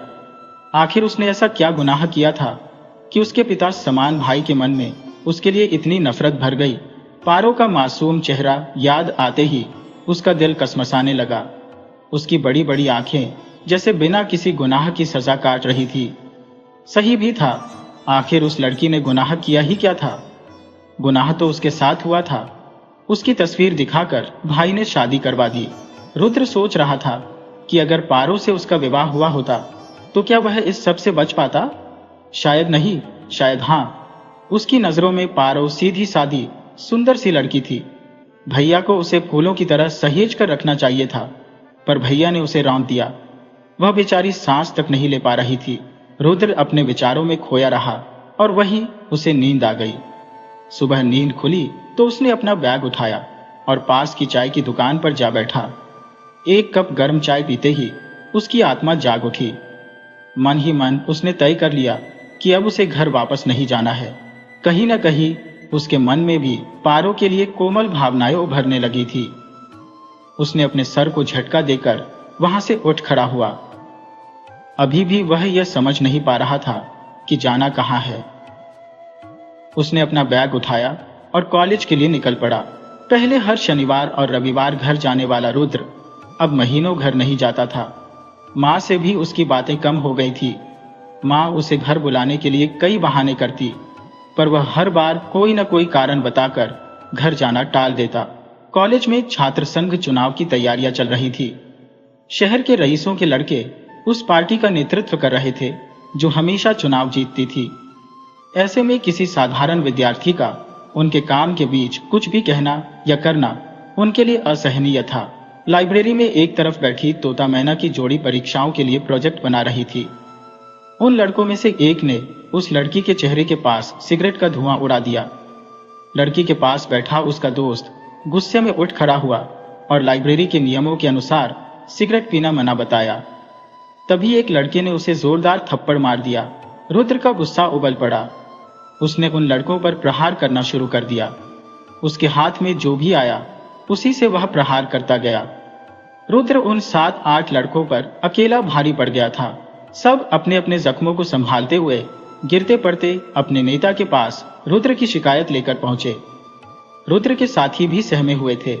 [SPEAKER 1] आखिर उसने ऐसा क्या गुनाह किया था कि उसके पिता समान भाई के मन में उसके लिए इतनी नफरत भर गई। पारो का मासूम चेहरा याद आते ही उसका दिल कसमसाने लगा। उसकी बड़ी बड़ी आंखें जैसे बिना किसी गुनाह की सजा काट रही थी। सही भी था, आखिर उस लड़की ने गुनाह किया ही क्या था? गुनाह तो उसके साथ हुआ था। उसकी तस्वीर दिखाकर भाई ने शादी करवा दी। रुद्र सोच रहा था कि अगर पारो से उसका विवाह हुआ होता तो क्या वह इस सब से बच पाता? शायद नहीं, शायद हां। उसकी नजरों में पारो सीधी सादी सुंदर सी लड़की थी। भैया को उसे फूलों की तरह सहेज कर रखना चाहिए था, पर भैया ने उसे रौंद दिया। वह बेचारी सांस तक नहीं ले पा रही थी। रुद्र अपने विचारों में खोया रहा और वहीं उसे नींद आ गई। सुबह नींद खुली तो उसने अपना बैग उठाया और पास की चाय की दुकान पर जा बैठा। एक कप गर्म चाय पीते ही उसकी आत्मा जाग उठी। मन ही मन उसने तय कर लिया कि अब उसे घर वापस नहीं जाना है। कहीं न कहीं उसके मन में भी पारो के लिए कोमल भावनाएं उभरने लगी थी। उसने अपने सर को झटका देकर वहां से उठ खड़ा हुआ। अभी भी वह यह समझ नहीं पा रहा था कि जाना कहां है। उसने अपना बैग उठाया और कॉलेज के लिए निकल पड़ा। पहले हर शनिवार और रविवार घर जाने वाला रुद्र अब महीनों घर नहीं जाता था। मां से भी उसकी बातें कम हो गई थी। मां उसे घर बुलाने के लिए कई बहाने करती, पर वह हर बार कोई न कोई कारण बताकर घर जाना टाल देता। कॉलेज में छात्र संघ चुनाव की तैयारियां चल रही थी। शहर के रईसों के लड़के उस पार्टी का नेतृत्व कर रहे थे जो हमेशा चुनाव जीतती थी। ऐसे में किसी साधारण विद्यार्थी का उनके काम के बीच कुछ भी कहना या करना उनके लिए असहनीय था। लाइब्रेरी में एक तरफ बैठी तोता मैना की जोड़ी परीक्षाओं के लिए प्रोजेक्ट बना रही थी। उन लड़कों में से एक ने उस लड़की के चेहरे के पास सिगरेट का धुआं उड़ा दिया। लड़की के पास बैठा उसका दोस्त गुस्से में उठ खड़ा हुआ और लाइब्रेरी के नियमों के अनुसार सिगरेट पीना मना बताया। तभी एक लड़के ने उसे जोरदार थप्पड़ मार दिया। रुद्र का गुस्सा उबल पड़ा। उसने उन लड़कों पर प्रहार करना शुरू कर दिया। उसके हाथ में जो भी आया उसी से वह प्रहार करता गया। रुद्र उन 7-8 लड़कों पर अकेला भारी पड़ गया था। सब अपने अपने जख्मों को संभालते हुए गिरते पड़ते अपने नेता के पास रुद्र की शिकायत लेकर पहुंचे। रुद्र के साथी भी सहमे हुए थे।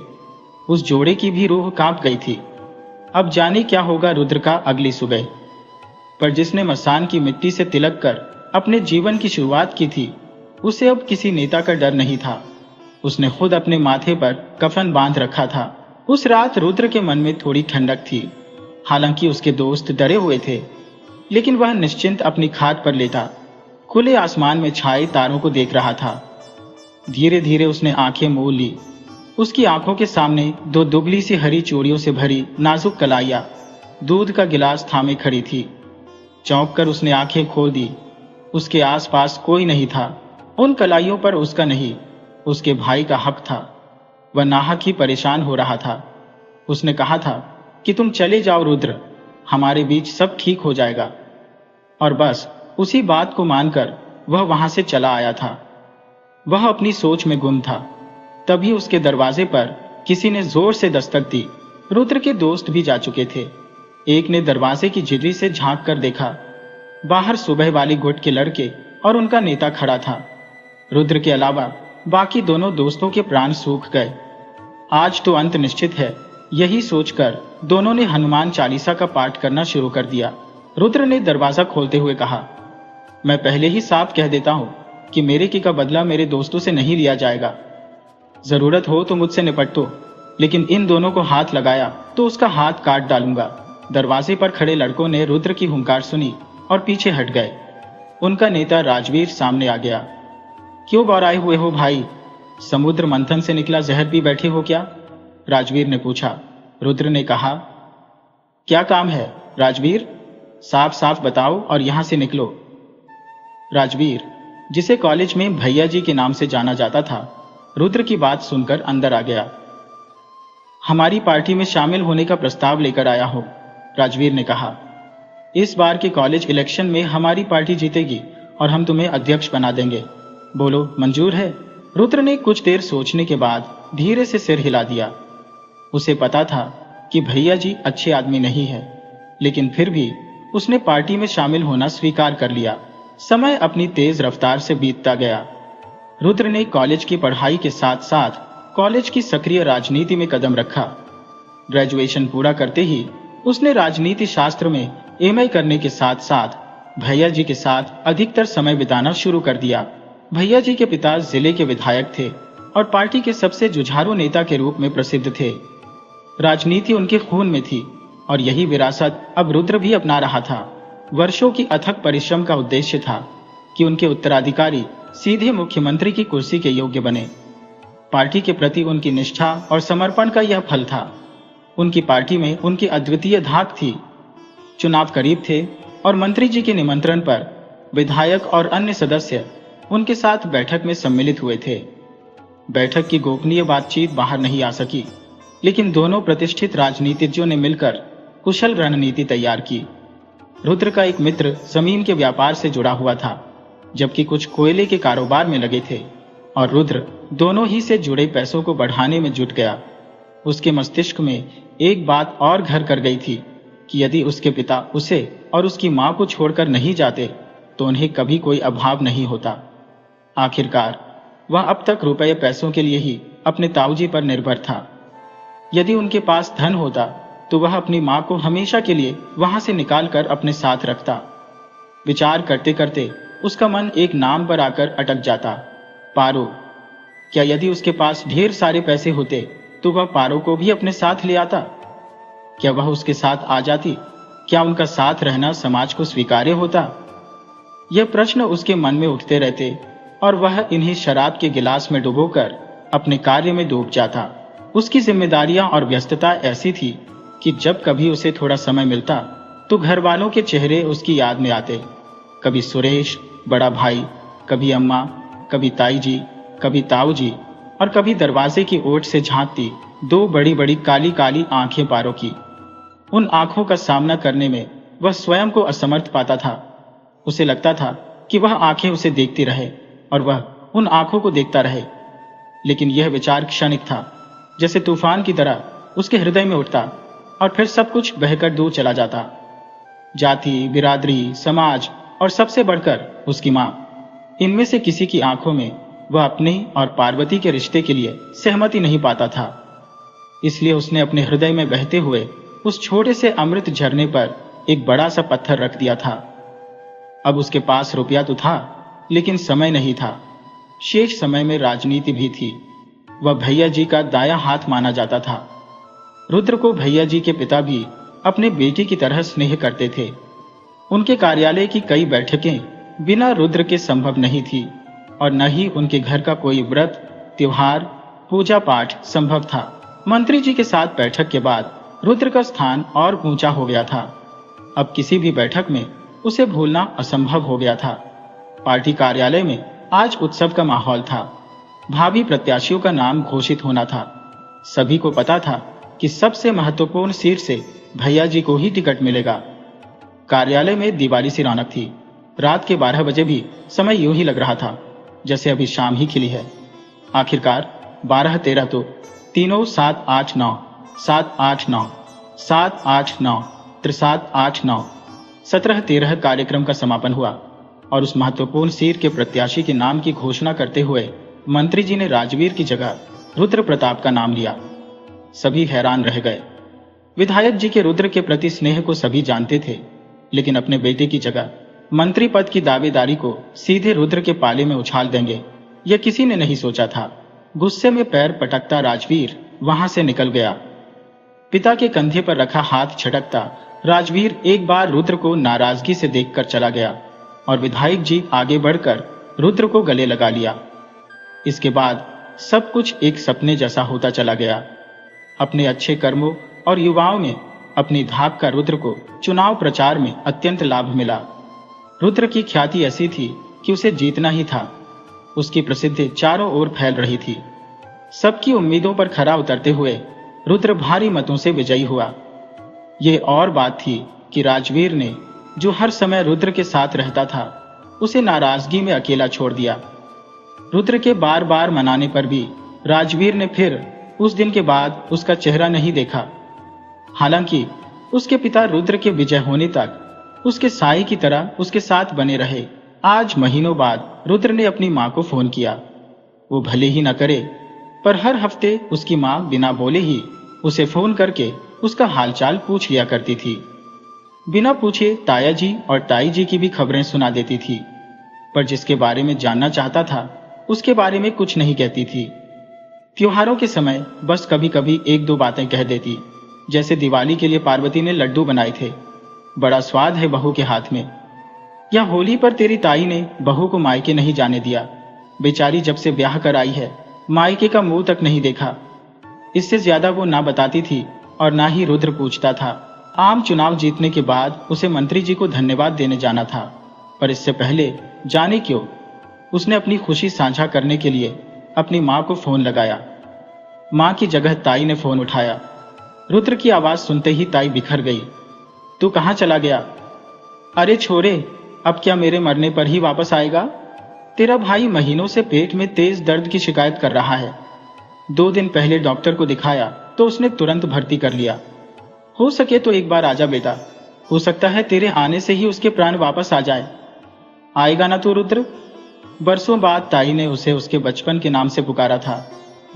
[SPEAKER 1] उस जोड़े की भी रूह कांप गई थी। अब जाने क्या होगा रुद्र का अगली सुबह। पर जिसने मसान की मिट्टी से तिलक कर अपने जीवन की शुरुआत की थी, उसे अब किसी नेता का डर नहीं था। उसने खुद अपने माथे पर कफन बांध रखा था। उस रात रुद्र के मन में थोड़ी ठंडक थी। हालांकि उसके दोस्त डरे हुए थे, लेकिन वह निश्चिंत अपनी खाट पर लेटा। खुले आसमान में छाए तारों को देख रहा था। धीरे धीरे उसने आंखें मोल ली। उसकी आंखों के सामने दो दुबली सी हरी चूड़ियों से भरी नाजुक कलाइयां दूध का गिलास थामे खड़ी थी। चौंक कर उसने आंखें खोल दी। उसके आसपास कोई नहीं था। उन कलाइयों पर उसका नहीं, उसके भाई का हक था। वह नाहक ही परेशान हो रहा था। उसने कहा था कि तुम चले जाओ रुद्र, हमारे बीच सब ठीक हो जाएगा। और बस उसी बात को मानकर वह वहां से चला आया था। वह अपनी सोच में गुम था। तभी उसके दरवाजे पर किसी ने जोर से दस्तक दी। रुद्र के दोस्त भी जा चुके थे। एक ने दरवाजे की झिर्री से झांक कर देखा। बाहर सुबह वाली गुट के लड़के और उनका नेता खड़ा था। रुद्र के अलावा बाकी दोनों दोस्तों के प्राण सूख गए। आज तो अंत निश्चित है, यही सोचकर दोनों ने हनुमान चालीसा का पाठ करना शुरू कर दिया। रुद्र ने दरवाजा खोलते हुए कहा, मैं पहले ही साफ कह देता हूं कि मेरे की का बदला मेरे दोस्तों से नहीं लिया जाएगा। जरूरत हो तो मुझसे निपट लो, लेकिन इन दोनों को हाथ लगाया तो उसका हाथ काट डालूंगा। दरवाजे पर खड़े लड़कों ने रुद्र की हुंकार सुनी और पीछे हट गए। उनका नेता राजवीर सामने आ गया। क्यों बौराए हुए हो भाई? समुद्र मंथन से निकला जहर पी बैठे हो क्या? राजवीर ने पूछा। रुद्र ने कहा, क्या काम है राजवीर? साफ साफ बताओ और यहां से निकलो। राजवीर, जिसे कॉलेज में भैया जी के नाम से जाना जाता था, रुद्र की बात सुनकर अंदर आ गया। हमारी पार्टी में शामिल होने का प्रस्ताव लेकर आया हूं, राजवीर ने कहा। इस बार के कॉलेज इलेक्शन में हमारी पार्टी जीतेगी और हम तुम्हें अध्यक्ष बना देंगे। बोलो, मंजूर है? रुद्र ने कुछ देर सोचने के बाद धीरे से सिर हिला दिया। उसे पता था कि भैया जी अच्छे आदमी नहीं है, लेकिन फिर भी उसने पार्टी में शामिल होना स्वीकार कर लिया। समय अपनी तेज रफ्तार से बीतता गया। रुद्र ने कॉलेज की पढ़ाई के साथ साथ कॉलेज की सक्रिय राजनीति में कदम रखा। ग्रेजुएशन पूरा करते ही उसने राजनीति शास्त्र में एमए करने के साथ साथ भैया जी के साथ अधिकतर समय बिताना शुरू कर दिया। भैया जी के पिता जिले के विधायक थे और पार्टी के सबसे जुझारू नेता के रूप में प्रसिद्ध थे। राजनीति उनके खून में थी और यही विरासत अब रुद्र भी अपना रहा था। वर्षों की अथक परिश्रम का उद्देश्य था कि उनके उत्तराधिकारी सीधे मुख्यमंत्री की कुर्सी के योग्य बने। पार्टी के प्रति उनकी निष्ठा और समर्पण का यह फल था। उनकी पार्टी में उनकी अद्वितीय धाक थी। चुनाव करीब थे और मंत्री जी के निमंत्रण पर विधायक और अन्य सदस्य उनके साथ बैठक में सम्मिलित हुए थे। बैठक की गोपनीय बातचीत बाहर नहीं आ सकी, लेकिन दोनों प्रतिष्ठित राजनीतिज्ञों ने मिलकर कुशल रणनीति तैयार की। रुद्र का एक मित्र जमीन के व्यापार से जुड़ा हुआ था, जबकि कुछ कोयले के कारोबार में लगे थे, और रुद्र दोनों ही से जुड़े पैसों को बढ़ाने में जुट गया। उसके मस्तिष्क में एक बात और घर कर गई थी कि यदि उसके पिता उसे और उसकी मां को छोड़कर नहीं जाते तो उन्हें कभी कोई अभाव नहीं होता। आखिरकार वह अब तक रुपये पैसों के लिए ही अपने ताऊजी पर निर्भर था। यदि उनके पास धन होता तो वह अपनी मां को हमेशा के लिए वहां से निकालकर अपने साथ रखता। विचार करते करते उसका मन एक नाम पर आकर अटक जाता, पारो। क्या यदि उसके पास ढेर सारे पैसे होते तो वह पारो को भी अपने साथ ले आता? क्या वह उसके साथ आ जाती? क्या उनका साथ रहना समाज को स्वीकार्य होता? यह प्रश्न उसके मन में उठते रहते और वह इन्हीं शराब के गिलास में डुबोकर अपने कार्य में डूब जाता। उसकी जिम्मेदारियां और व्यस्तता ऐसी थी कि जब कभी उसे थोड़ा समय मिलता तो घर वालों के चेहरे उसकी याद में आते। कभी सुरेश बड़ा भाई, कभी अम्मा, कभी ताई जी, कभी ताऊ जी, और कभी दरवाजे की ओट से झांकती दो बड़ी बड़ी काली काली आंखें पारो की। उन आंखों का सामना करने में वह स्वयं को असमर्थ पाता था। उसे लगता था कि वह आंखें उसे देखती रहे और वह उन आंखों को देखता रहे, लेकिन यह विचार क्षणिक था, जैसे तूफान की तरह उसके हृदय में उठता और फिर सब कुछ बहकर दूर चला जाता। जाति, बिरादरी, समाज और सबसे बढ़कर उसकी मां, इनमें से किसी की आंखों में वह अपने और पार्वती के रिश्ते के लिए सहमति नहीं पाता था। इसलिए उसने अपने हृदय में बहते हुए उस छोटे से अमृत झरने पर एक बड़ा सा पत्थर रख दिया था। अब उसके पास रुपया तो था, लेकिन समय नहीं था। शेष समय में राजनीति भी थी। वह भैया जी का दायां हाथ माना जाता था। रुद्र को भैया जी के पिता भी अपने बेटे की तरह स्नेह करते थे। उनके कार्यालय की कई बैठकें बिना रुद्र के संभव नहीं थी और न ही उनके घर का कोई व्रत, त्योहार, पूजा पाठ संभव था। मंत्री जी के साथ बैठक के बाद रुद्र का स्थान और ऊंचा हो गया था। अब किसी भी बैठक में उसे भूलना असंभव हो गया था। पार्टी कार्यालय में आज उत्सव का माहौल था। भावी प्रत्याशियों का नाम घोषित होना था। सभी को पता था कि सबसे महत्वपूर्ण सीट से भैया जी को ही टिकट मिलेगा। कार्यालय में दिवाली सी रौनक थी। रात के 12 बजे भी समय यूं ही लग रहा था जैसे अभी शाम ही खिली है। आखिरकार 12-13 तो तीनों 7-8-9, 7-8-9, 7-8-9, 7-8-9, 17-13 कार्यक्रम का समापन हुआ और उस महत्वपूर्ण सीट के प्रत्याशी के नाम की घोषणा करते हुए मंत्री जी ने राजवीर की जगह रुद्र प्रताप का नाम लिया। सभी हैरान रह गए। विधायक जी के रुद्र के प्रति स्नेह को सभी जानते थे, लेकिन अपने बेटे की जगह मंत्री पद की दावेदारी को सीधे रुद्र के पाले में उछाल देंगे, यह किसी ने नहीं सोचा था। गुस्से में पैर पटकता राजवीर वहां से निकल गया। पिता के कंधे पर रखा हाथ झटकता राजवीर एक बार रुद्र को नाराजगी से देखकर चला गया और विधायक जी आगे बढ़कर रुद्र को गले लगा लिया। इसके बाद सब कुछ एक सपने जैसा होता चला गया। अपने अच्छे कर्मों और युवाओं में अपनी धाक का रुद्र को चुनाव प्रचार में अत्यंत लाभ मिला। रुद्र की ख्याति ऐसी थी कि उसे जीतना ही था। उसकी प्रसिद्धि चारों ओर फैल रही थी। सबकी उम्मीदों पर खरा उतरते हुए रुद्र भारी मतों से विजयी हुआ। यह और बात थी कि राजवीर ने, जो हर समय रुद्र के साथ रहता था, उसे नाराजगी में अकेला छोड़ दिया। रुद्र के बार बार मनाने पर भी राजवीर ने फिर उस दिन के बाद उसका चेहरा नहीं देखा। हालांकि उसके पिता रुद्र के विजय होने तक उसके साई की तरह उसके साथ बने रहे। आज महीनों बाद रुद्र ने अपनी मां को फोन किया। वो भले ही न करे, पर हर हफ्ते उसकी मां बिना बोले ही उसे फोन करके उसका हालचाल पूछ लिया करती थी। बिना पूछे ताया जी और ताई जी की भी खबरें सुना देती थी, पर जिसके बारे में जानना चाहता था उसके बारे में कुछ नहीं कहती थी। त्योहारों के समय बस कभी कभी एक दो बातें कह देती, जैसे दिवाली के लिए पार्वती ने लड्डू बनाए थे, बड़ा स्वाद है बहू के हाथ में। या होली पर तेरी ताई ने बहू को मायके नहीं जाने दिया, बेचारी जब से ब्याह कर आई है मायके का मुंह तक नहीं देखा। इससे ज्यादा वो ना बताती थी और ना ही रुद्र पूछता था। आम चुनाव जीतने के बाद उसे मंत्री जी को धन्यवाद देने जाना था, पर इससे पहले जाने क्यों उसने अपनी खुशी साझा करने के लिए अपनी मां को फोन लगाया। मां की जगह ताई ने फोन उठाया। रुद्र की आवाज सुनते ही ताई बिखर गई। तू कहां चला गया? अरे छोरे, अब क्या मेरे मरने पर ही वापस आएगा? तेरा भाई महीनों से पेट में तेज दर्द की शिकायत कर रहा है। 2 दिन पहले डॉक्टर को दिखाया तो उसने तुरंत भर्ती कर लिया। हो सके तो एक बार आजा बेटा, हो सकता है तेरे आने से ही उसके प्राण वापस आ जाए। आएगा ना तू रुद्र? बरसों बाद ताई ने उसे उसके बचपन के नाम से पुकारा था।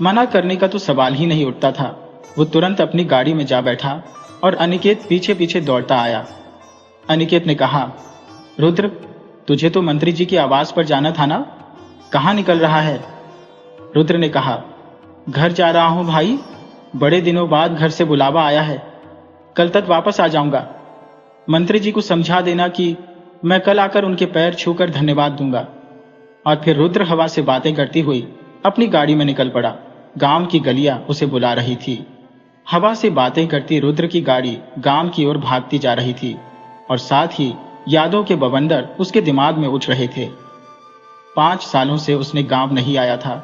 [SPEAKER 1] मना करने का तो सवाल ही नहीं उठता था। वो तुरंत अपनी गाड़ी में जा बैठा और अनिकेत पीछे पीछे दौड़ता आया। अनिकेत ने कहा, रुद्र, तुझे तो मंत्री जी की आवाज पर जाना था ना, कहाँ निकल रहा है? रुद्र ने कहा, घर जा रहा हूं भाई, बड़े दिनों बाद घर से बुलावा आया है, कल तक वापस आ जाऊंगा। मंत्री जी को समझा देना कि मैं कल आकर उनके पैर छूकर धन्यवाद दूंगा। और फिर रुद्र हवा से बातें करती हुई अपनी गाड़ी में निकल पड़ा। गांव की गलियां उसे बुला रही थी। हवा से बातें करती रुद्र की गाड़ी गांव की ओर भागती जा रही थी और साथ ही यादों के बवंडर उसके दिमाग में उठ रहे थे। 5 सालों से उसने गांव नहीं आया था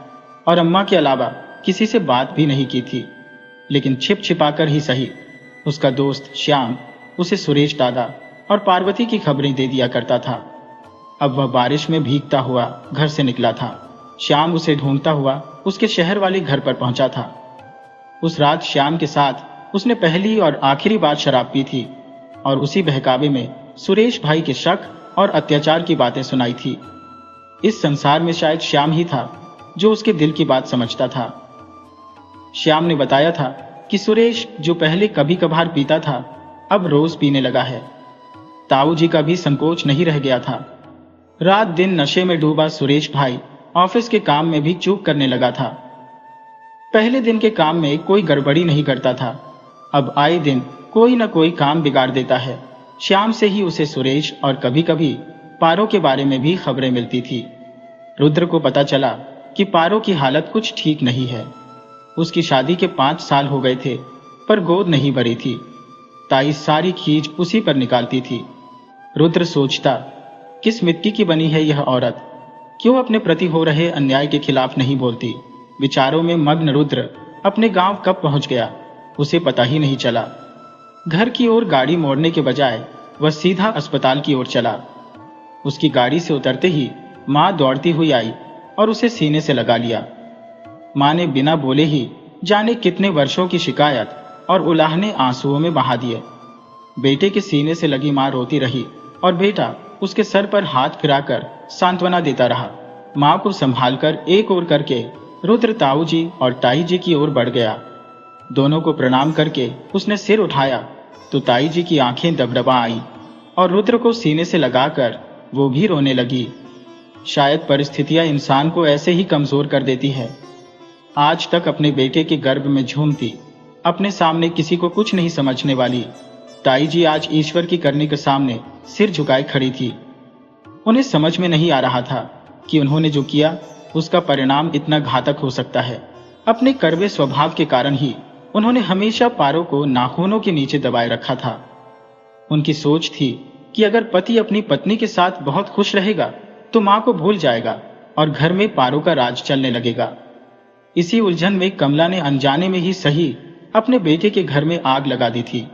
[SPEAKER 1] और अम्मा के अलावा किसी से बात भी नहीं की थी, लेकिन छिप छिपाकर ही सही उसका दोस्त श्याम उसे सुरेश दादा और पार्वती की खबरें दे दिया करता था। अब वह बारिश में भीगता हुआ घर से निकला था। श्याम उसे ढूंढता हुआ उसके शहर वाले घर पर पहुंचा था। उस रात श्याम के साथ उसने पहली और आखिरी बार शराब पी थी और उसी बहकावे में सुरेश भाई के शक और अत्याचार की बातें सुनाई थी। इस संसार में शायद श्याम ही था जो उसके दिल की बात समझता था। श्याम ने बताया था कि सुरेश, जो पहले कभी कभार पीता था, अब रोज पीने लगा है। ताऊ जी का भी संकोच नहीं रह गया था। रात दिन नशे में डूबा सुरेश भाई ऑफिस के काम में भी चूक करने लगा था। पहले दिन के काम में कोई गड़बड़ी नहीं करता था, अब आए दिन कोई न कोई काम बिगाड़ देता है। श्याम से ही उसे सुरेश और कभी कभी पारो के बारे में भी खबरें मिलती थी। रुद्र को पता चला कि पारो की हालत कुछ ठीक नहीं है। उसकी शादी के 5 साल हो गए थे, पर गोद नहीं भरी थी। ताई सारी खींच उसी पर निकालती थी। रुद्र सोचता, किस मिट्टी की बनी है यह औरत, क्यों अपने प्रति हो रहे अन्याय के खिलाफ नहीं बोलती। विचारों में मग्न रुद्र अपने गांव कब पहुंच गया, उसे पता ही नहीं चला। घर की ओर गाड़ी मोड़ने के बजाय वह सीधा अस्पताल की ओर चला। उसकी गाड़ी से उतरते ही मां दौड़ती हुई आई और उसे सीने से लगा लिया। मां ने बिना बोले ही जाने कितने वर्षों की शिकायत और उलाहने आंसुओं में बहा दिए। बेटे के सीने से लगी मां रोती रही और बेटा उसके सर पर हाथ फिराकर सांत्वना देता रहा। मां को संभालकर एक ओर करके रुद्र ताऊ जी और ताई जी की ओर बढ़ गया। दोनों को प्रणाम करके उसने सिर उठाया तो ताई जी की आंखें दबदबा आई और रुद्र को सीने से लगाकर वो भी रोने लगी। शायद परिस्थितियां इंसान को ऐसे ही कमजोर कर देती है। आज तक अपने बेटे के गर्भ में झूमती, अपने सामने किसी को कुछ नहीं समझने वाली ताई जी आज ईश्वर की करनी के सामने सिर झुकाए खड़ी थी। उन्हें समझ में नहीं आ रहा था कि उन्होंने जो किया उसका परिणाम इतना घातक हो सकता है। अपने कड़वे स्वभाव के कारण ही उन्होंने हमेशा पारो को नाखूनों के नीचे दबाए रखा था। उनकी सोच थी कि अगर पति अपनी पत्नी के साथ बहुत खुश रहेगा तो मां को भूल जाएगा और घर में पारो का राज चलने लगेगा। इसी उलझन में कमला ने अनजाने में ही सही अपने बेटे के घर में आग लगा दी थी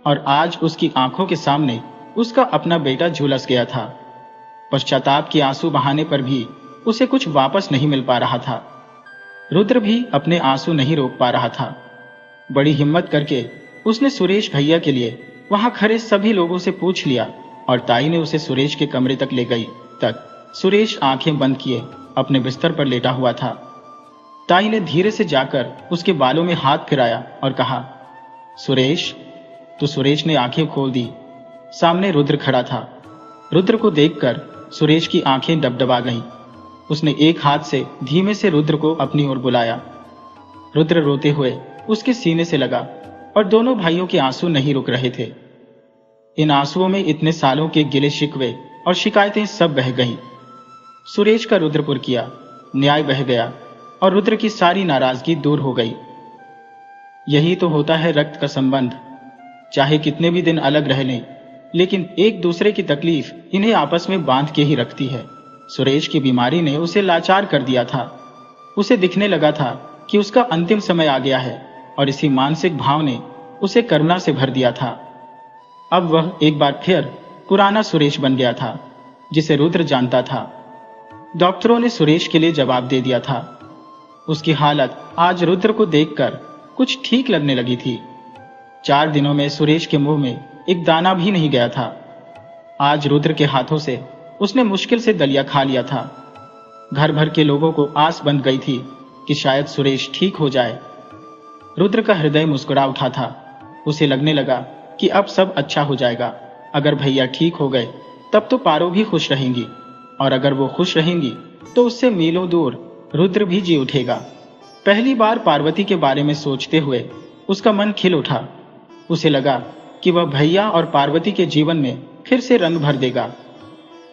[SPEAKER 1] और आज उसकी आंखों के सामने उसका अपना बेटा झुलस गया था। पश्चाताप के आंसू बहाने पर भी उसे कुछ वापस नहीं मिल पा रहा था। रुद्र भी अपने आंसू नहीं रोक पा रहा था। बड़ी हिम्मत करके उसने सुरेश भैया के लिए वहां खड़े सभी लोगों से पूछ लिया और ताई ने उसे सुरेश के कमरे तक ले गई। तक सुरेश आंखें बंद किए अपने बिस्तर पर लेटा हुआ था। ताई ने धीरे से जाकर उसके बालों में हाथ फिराया और कहा, सुरेश। तो सुरेश ने आंखें खोल दी। सामने रुद्र खड़ा था। रुद्र को देखकर सुरेश की आंखें डबडबा गईं। उसने एक हाथ से धीमे से रुद्र को अपनी ओर बुलाया। रुद्र रोते हुए उसके सीने से लगा और दोनों भाइयों के आंसू नहीं रुक रहे थे। इन आंसुओं में इतने सालों के गिले शिकवे और शिकायतें सब बह गईं। सुरेश का रुद्रपुर किया न्याय बह गया और रुद्र की सारी नाराजगी दूर हो गई। यही तो होता है रक्त का संबंध। चाहे कितने भी दिन अलग रह लें, लेकिन एक दूसरे की तकलीफ इन्हें आपस में बांध के ही रखती है। सुरेश की बीमारी ने उसे लाचार कर दिया था। उसे दिखने लगा था कि उसका अंतिम समय आ गया है और इसी मानसिक भाव ने उसे करुणा से भर दिया था। अब वह एक बार फिर पुराना सुरेश बन गया था, जिसे रुद्र जानता था। डॉक्टरों ने सुरेश के लिए जवाब दे दिया था। उसकी हालत आज रुद्र को देखकर कुछ ठीक लगने लगी थी। 4 दिनों में सुरेश के मुंह में एक दाना भी नहीं गया था। आज रुद्र के हाथों से उसने मुश्किल से दलिया खा लिया था। घर भर के लोगों को आस बंध गई थी कि शायद सुरेश ठीक हो जाए। रुद्र का हृदय मुस्कुरा उठा था। उसे लगने लगा कि अब सब अच्छा हो जाएगा। अगर भैया ठीक हो गए तब तो पारो भी खुश रहेंगी, और अगर वो खुश रहेंगी तो उससे मीलों दूर रुद्र भी जी उठेगा। पहली बार पार्वती के बारे में सोचते हुए उसका मन खिल उठा। उसे लगा कि वह भैया और पार्वती के जीवन में फिर से रंग भर देगा।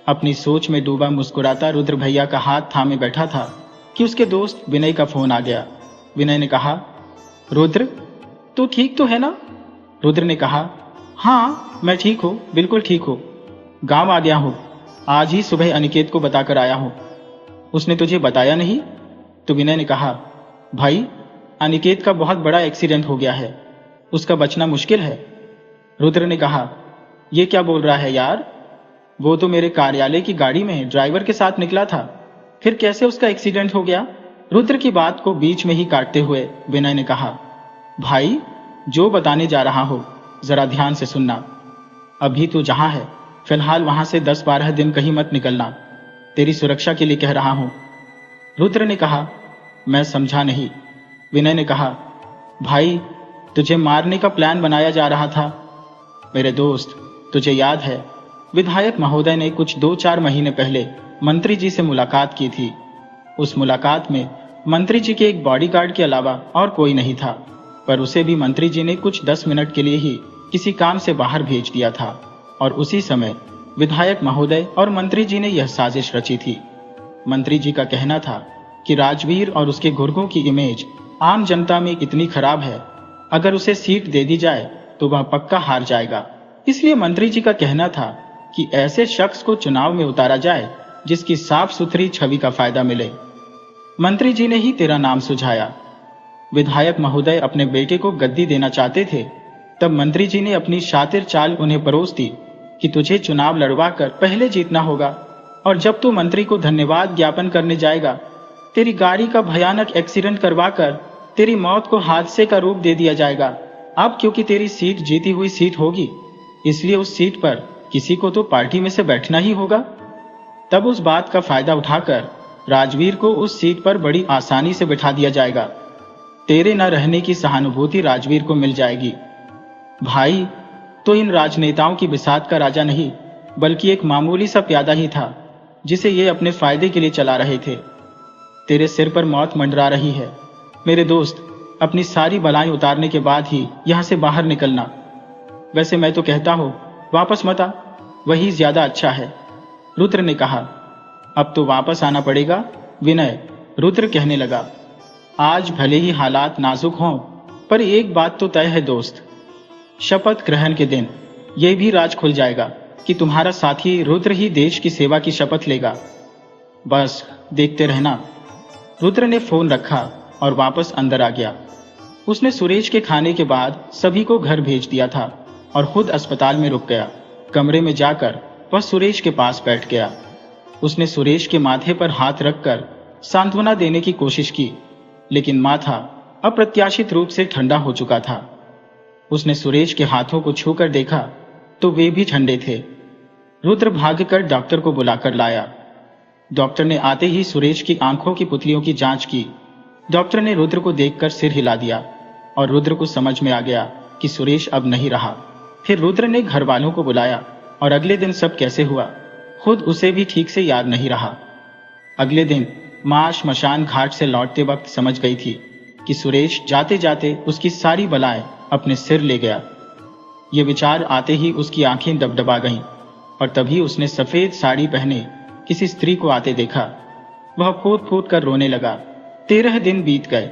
[SPEAKER 1] अपनी सोच में डूबा मुस्कुराता रुद्र भैया का हाथ थामे बैठा था कि उसके दोस्त विनय का फोन आ गया। विनय ने कहा, रुद्र तू ठीक तो है ना? रुद्र ने कहा, हाँ मैं ठीक हूँ, बिल्कुल ठीक हूँ। गांव आ गया हूँ। आज ही सुबह अनिकेत को बताकर आया हूँ। उसने तुझे बताया नहीं? तो विनय ने कहा, भाई अनिकेत का बहुत बड़ा एक्सीडेंट हो गया है, उसका बचना मुश्किल है। रुद्र ने कहा, ये क्या बोल रहा है यार? वो तो मेरे कार्यालय की गाड़ी में ड्राइवर के साथ निकला था, फिर कैसे उसका एक्सीडेंट हो गया? रुद्र की बात को बीच में ही काटते हुए विनय ने कहा, भाई जो बताने जा रहा हो जरा ध्यान से सुनना। अभी तू जहां है फिलहाल वहां से 10-12 दिन कहीं मत निकलना। तेरी सुरक्षा के लिए कह रहा हूं। रुद्र ने कहा, मैं समझा नहीं। विनय ने कहा, भाई तुझे मारने का प्लान बनाया जा रहा था। मेरे दोस्त तुझे याद है विधायक महोदय ने कुछ 2-4 महीने पहले मंत्री जी से मुलाकात की थी। उस मुलाकात में मंत्री जी के एक बॉडीगार्ड के अलावा और कोई नहीं था, पर उसे भी मंत्री जी ने कुछ 10 मिनट के लिए ही किसी काम से बाहर भेज दिया था और उसी समय विधायक महोदय और मंत्री जी ने यह साजिश रची थी। मंत्री जी का कहना था कि राजवीर और उसके गुर्गों की इमेज आम जनता में इतनी खराब है, अगर उसे सीट दे दी जाए तो वह पक्का हार जाएगा। इसलिए मंत्री जी का कहना था कि ऐसे शख्स को चुनाव में उतारा जाए जिसकी साफ सुथरी छवि का फायदा मिले। मंत्री जी ने ही तेरा नाम सुझाया। विधायक महोदय अपने बेटे को गद्दी देना चाहते थे। तब मंत्री जी ने अपनी शातिर चाल उन्हें परोस दी कि तुझे चुनाव लड़वा कर पहले जीतना होगा, और जब तू मंत्री को धन्यवाद ज्ञापन करने जाएगा, तेरी गाड़ी का भयानक एक्सीडेंट करवाकर तेरी मौत को हादसे का रूप दे दिया जाएगा। अब क्योंकि तेरी सीट जीती हुई सीट होगी, इसलिए उस सीट पर किसी को तो पार्टी में से बैठना ही होगा। तब उस बात का फायदा उठाकर राजवीर को उस सीट पर बड़ी आसानी से बिठा दिया जाएगा। तेरे न रहने की सहानुभूति राजवीर को मिल जाएगी। भाई तो इन राजनेताओं की बिसात का राजा नहीं, बल्कि एक मामूली सा प्यादा ही था जिसे ये अपने फायदे के लिए चला रहे थे। तेरे सिर पर मौत मंडरा रही है। मेरे दोस्त, अपनी सारी बलाएं उतारने के बाद ही यहां से बाहर निकलना। वैसे मैं तो कहता हूं वापस मत आ, वही ज्यादा अच्छा है। रुद्र ने कहा। अब तो वापस आना पड़ेगा विनय, रुद्र कहने लगा। आज भले ही हालात नाजुक हों, पर एक बात तो तय है दोस्त, शपथ ग्रहण के दिन यह भी राज खुल जाएगा कि तुम्हारा साथी रुद्र ही देश की सेवा की शपथ लेगा। बस देखते रहना। रुद्र ने फोन रखा और वापस अंदर आ गया। उसने सुरेश के खाने के बाद सभी को घर भेज दिया था और खुद अस्पताल में रुक गया। कमरे में जाकर वह सुरेश के पास बैठ गया। उसने सुरेश के माथे पर हाथ रखकर सांत्वना देने की कोशिश की, लेकिन माथा अप्रत्याशित रूप से ठंडा हो चुका था। उसने सुरेश के हाथों को छूकर देखा तो वे भी ठंडे थे। रुद्र भागकर डॉक्टर को बुलाकर लाया। डॉक्टर ने आते ही सुरेश की आंखों की पुतलियों की जांच की। डॉक्टर ने रुद्र को देखकर सिर हिला दिया और रुद्र को समझ में आ गया कि सुरेश अब नहीं रहा। फिर रुद्र ने घर वालों को बुलाया और अगले दिन सब कैसे हुआ खुद उसे भी ठीक से याद नहीं रहा। अगले दिन मां श्मशान घाट से लौटते वक्त समझ गई थी कि सुरेश जाते जाते उसकी सारी बलाएं अपने सिर ले गया। ये विचार आते ही उसकी आंखें डबडबा गईं और तभी उसने सफेद साड़ी पहने किसी स्त्री को आते देखा। वह फूट फूट कर रोने लगा। 13 दिन बीत गए।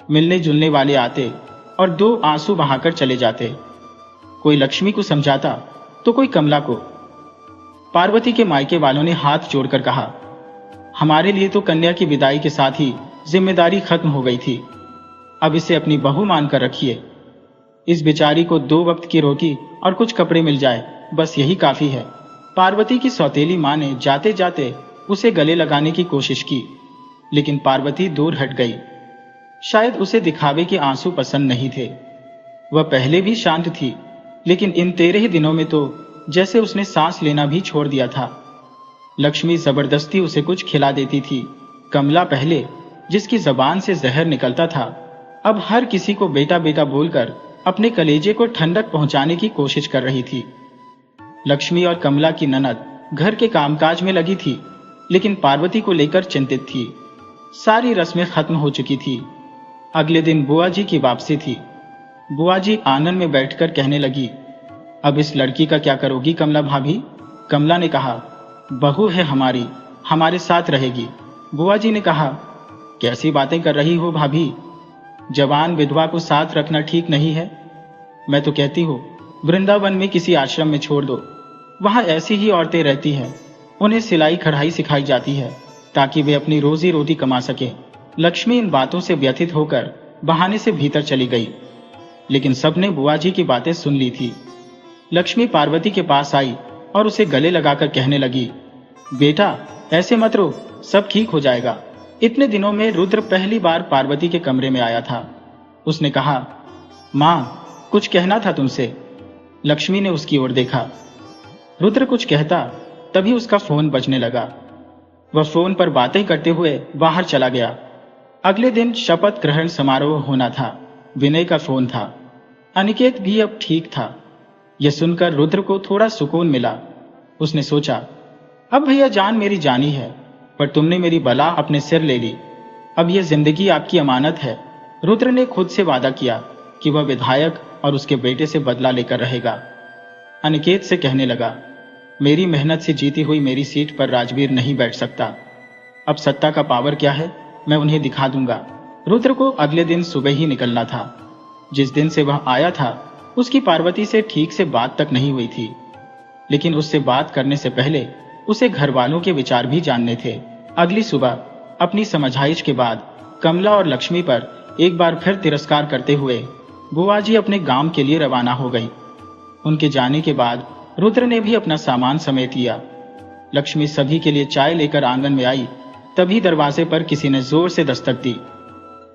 [SPEAKER 1] मिलने जुलने वाले आते और 2 आंसू बहाकर चले जाते। कोई लक्ष्मी को समझाता तो कोई कमला को। पार्वती के मायके वालों ने हाथ जोड़कर कहा, हमारे लिए तो कन्या की विदाई के साथ ही जिम्मेदारी खत्म हो गई थी, अब इसे अपनी बहू मानकर रखिए। इस बेचारी को 2 वक्त की रोटी और कुछ कपड़े मिल जाए, बस यही काफी है। पार्वती की सौतेली मां ने जाते जाते उसे गले लगाने की कोशिश की, लेकिन पार्वती दूर हट गई। शायद उसे दिखावे के आंसू पसंद नहीं थे। वह पहले भी शांत थी, लेकिन इन 13 दिनों में तो जैसे उसने सांस लेना भी छोड़ दिया था। लक्ष्मी जबरदस्ती उसे कुछ खिला देती थी। कमला पहले जिसकी जबान से जहर निकलता था, अब हर किसी को बेटा बेटा बोलकर अपने कलेजे को ठंडक पहुंचाने की कोशिश कर रही थी। लक्ष्मी और कमला की ननद घर के कामकाज में लगी थी, लेकिन पार्वती को लेकर चिंतित थी। सारी रस्में खत्म हो चुकी थी। अगले दिन बुआ जी की वापसी थी। बुआ जी आंगन में बैठकर कहने लगी, अब इस लड़की का क्या करोगी कमला भाभी? कमला ने कहा, बहू है हमारी, हमारे साथ रहेगी। बुआ जी ने कहा, कैसी बातें कर रही हो भाभी? जवान विधवा को साथ रखना ठीक नहीं है। मैं तो कहती हूँ वृंदावन में किसी आश्रम में छोड़ दो। वहां ऐसी ही औरतें रहती हैं, उन्हें सिलाई कढ़ाई सिखाई जाती है ताकि वे अपनी रोजी रोटी कमा सके। लक्ष्मी इन बातों से व्यथित होकर बहाने से भीतर चली गई, लेकिन सबने बुआ जी की बातें सुन ली थी। लक्ष्मी पार्वती के पास आई और उसे गले लगाकर कहने लगी, बेटा ऐसे मत रो, सब ठीक हो जाएगा। इतने दिनों में रुद्र पहली बार पार्वती के कमरे में आया था। उसने कहा, मां कुछ कहना था तुमसे। लक्ष्मी ने उसकी ओर देखा। रुद्र कुछ कहता तभी उसका फोन बजने लगा। वह फोन पर बातें करते हुए बाहर चला गया। अगले दिन शपथ ग्रहण समारोह होना था। विनय का फोन था। अनिकेत भी अब ठीक था। यह सुनकर रुद्र को थोड़ा सुकून मिला। उसने सोचा, अब भैया जान मेरी जानी है, पर तुमने मेरी बला अपने सिर ले ली। अब यह जिंदगी आपकी अमानत है। रुद्र ने खुद से वादा किया कि वह विधायक और उसके बेटे से बदला लेकर रहेगा। अनिकेत से कहने लगा, मेरी मेहनत से जीती हुई मेरी सीट पर राजवीर नहीं बैठ सकता। अब सत्ता का पावर क्या है मैं उन्हें दिखा दूंगा। रुद्र को अगले दिन सुबह ही निकलना था। जिस दिन से वह आया था उसकी पार्वती से ठीक से बात तक नहीं हुई थी, लेकिन उससे बात करने से पहले उसे घर वालों के विचार भी जानने थे। अगली सुबह अपनी समझाइश के बाद कमला और लक्ष्मी पर एक बार फिर तिरस्कार करते हुए बुआ जी अपने गांव के लिए रवाना हो गई। उनके जाने के बाद रुद्र ने भी अपना सामान समेट लिया। लक्ष्मी सभी के लिए चाय लेकर आंगन में आई, तभी दरवाजे पर किसी ने जोर से दस्तक दी।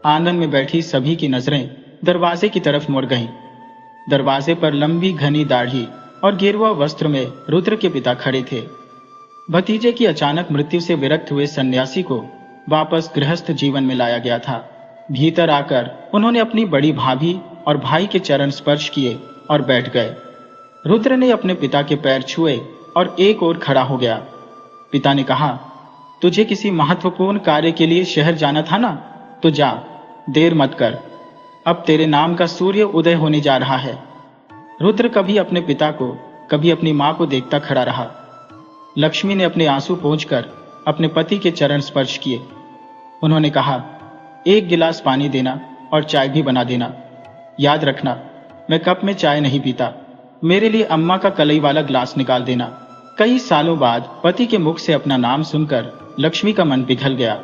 [SPEAKER 1] आंगन में बैठी सभी की नजरें दरवाजे की तरफ मुड़ गईं। दरवाजे पर लंबी घनी दाढ़ी और गेरुआ वस्त्र में रुद्र के पिता खड़े थे। भतीजे की अचानक मृत्यु से विरक्त हुए सन्यासी को वापस गृहस्थ जीवन में लाया गया था। भीतर आकर उन्होंने अपनी बड़ी भाभी और भाई के चरण स्पर्श किए और बैठ गए। रुद्र ने अपने पिता के पैर छुए और एक ओर खड़ा हो गया। पिता ने कहा, तुझे किसी महत्वपूर्ण कार्य के लिए शहर जाना था ना, तो जा, देर मत कर। अब तेरे नाम का सूर्य उदय होने जा रहा है। रुद्र कभी अपने पिता को कभी अपनी मां को देखता खड़ा रहा। लक्ष्मी ने अपने आंसू पोंछकर अपने पति के चरण स्पर्श किए। उन्होंने कहा, एक गिलास पानी देना और चाय भी बना देना। याद रखना, मैं कप में चाय नहीं पीता। मेरे लिए अम्मा का कलई वाला ग्लास निकाल देना। कई सालों बाद पति के मुख से अपना नाम सुनकर लक्ष्मी का मन पिघल गया।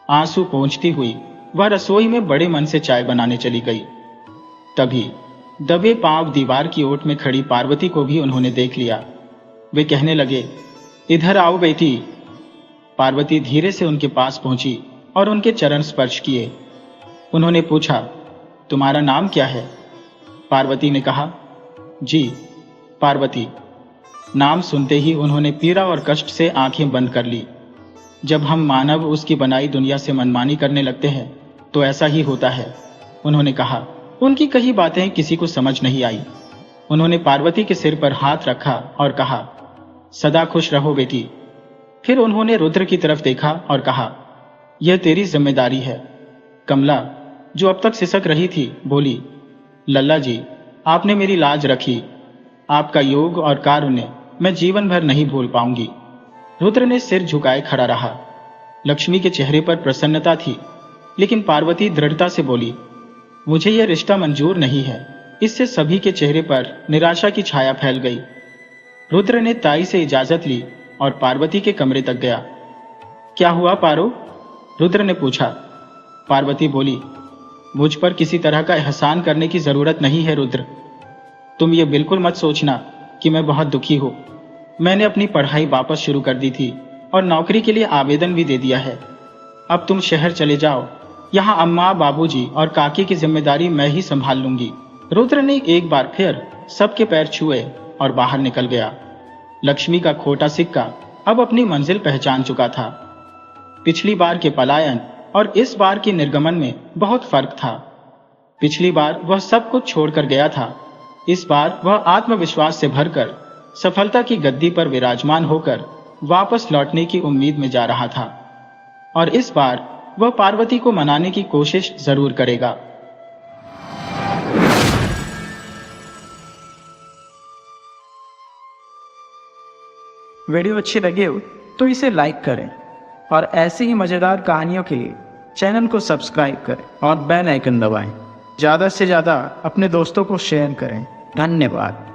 [SPEAKER 1] आंसू पोंछती हुई वह रसोई में बड़े मन से चाय बनाने चली गई। तभी दबे पांव दीवार की ओट में खड़ी पार्वती को भी उन्होंने देख लिया। वे कहने लगे, इधर आओ बेटी। पार्वती धीरे से उनके पास पहुंची और उनके चरण स्पर्श किए। उन्होंने पूछा, तुम्हारा नाम क्या है? पार्वती ने कहा, जी पार्वती। नाम सुनते ही उन्होंने पीड़ा और कष्ट से आंखें बंद कर ली। जब हम मानव उसकी बनाई दुनिया से मनमानी करने लगते हैं तो ऐसा ही होता है, उन्होंने कहा। उनकी कही बातें किसी को समझ नहीं आई। उन्होंने पार्वती के सिर पर हाथ रखा और कहा, सदा खुश रहो बेटी। फिर उन्होंने रुद्र की तरफ देखा और कहा, यह तेरी जिम्मेदारी है। कमला, जो अब तक सिसक रही थी, बोली, लल्ला जी, आपने मेरी लाज रखी। आपका योग और कारुण्य मैं जीवन भर नहीं भूल पाऊंगी। रुद्र ने सिर झुकाए खड़ा रहा। लक्ष्मी के चेहरे पर प्रसन्नता थी, लेकिन पार्वती दृढ़ता से बोली, मुझे यह रिश्ता मंजूर नहीं है। इससे सभी के चेहरे पर निराशा की छाया फैल गई। रुद्र ने ताई से इजाजत ली और पार्वती के कमरे तक गया। क्या हुआ पारो? रुद्र ने पूछा। पार्वती बोली, मुझ पर किसी तरह का एहसान करने की जरूरत नहीं है रुद्र। तुम ये बिल्कुल मत सोचना कि मैं बहुत दुखी हूं। मैंने अपनी पढ़ाई वापस शुरू कर दी थी और नौकरी के लिए आवेदन भी दे दिया है। अब तुम शहर चले जाओ। यहाँ अम्मा, बाबूजी और काकी की जिम्मेदारी मैं ही संभाल लूंगी। रुद्र ने एक बार फिर सबके पैर छुए और बाहर निकल गया। लक्ष्मी का खोटा सिक्का अब अपनी मंजिल पहचान चुका था। पिछली बार के पलायन और इस बार के निर्गमन में बहुत फर्क था। पिछली बार वह सब कुछ छोड़कर गया था। इस बार वह आत्मविश्वास से भरकर सफलता की गद्दी पर विराजमान होकर वापस लौटने की उम्मीद में जा रहा था। और इस बार वह पार्वती को मनाने की कोशिश जरूर करेगा।
[SPEAKER 2] वीडियो अच्छी लगे हो तो इसे लाइक करें और ऐसी ही मज़ेदार कहानियों के लिए चैनल को सब्सक्राइब करें और बेल आइकन दबाएं। ज़्यादा से ज़्यादा अपने दोस्तों को शेयर करें। धन्यवाद।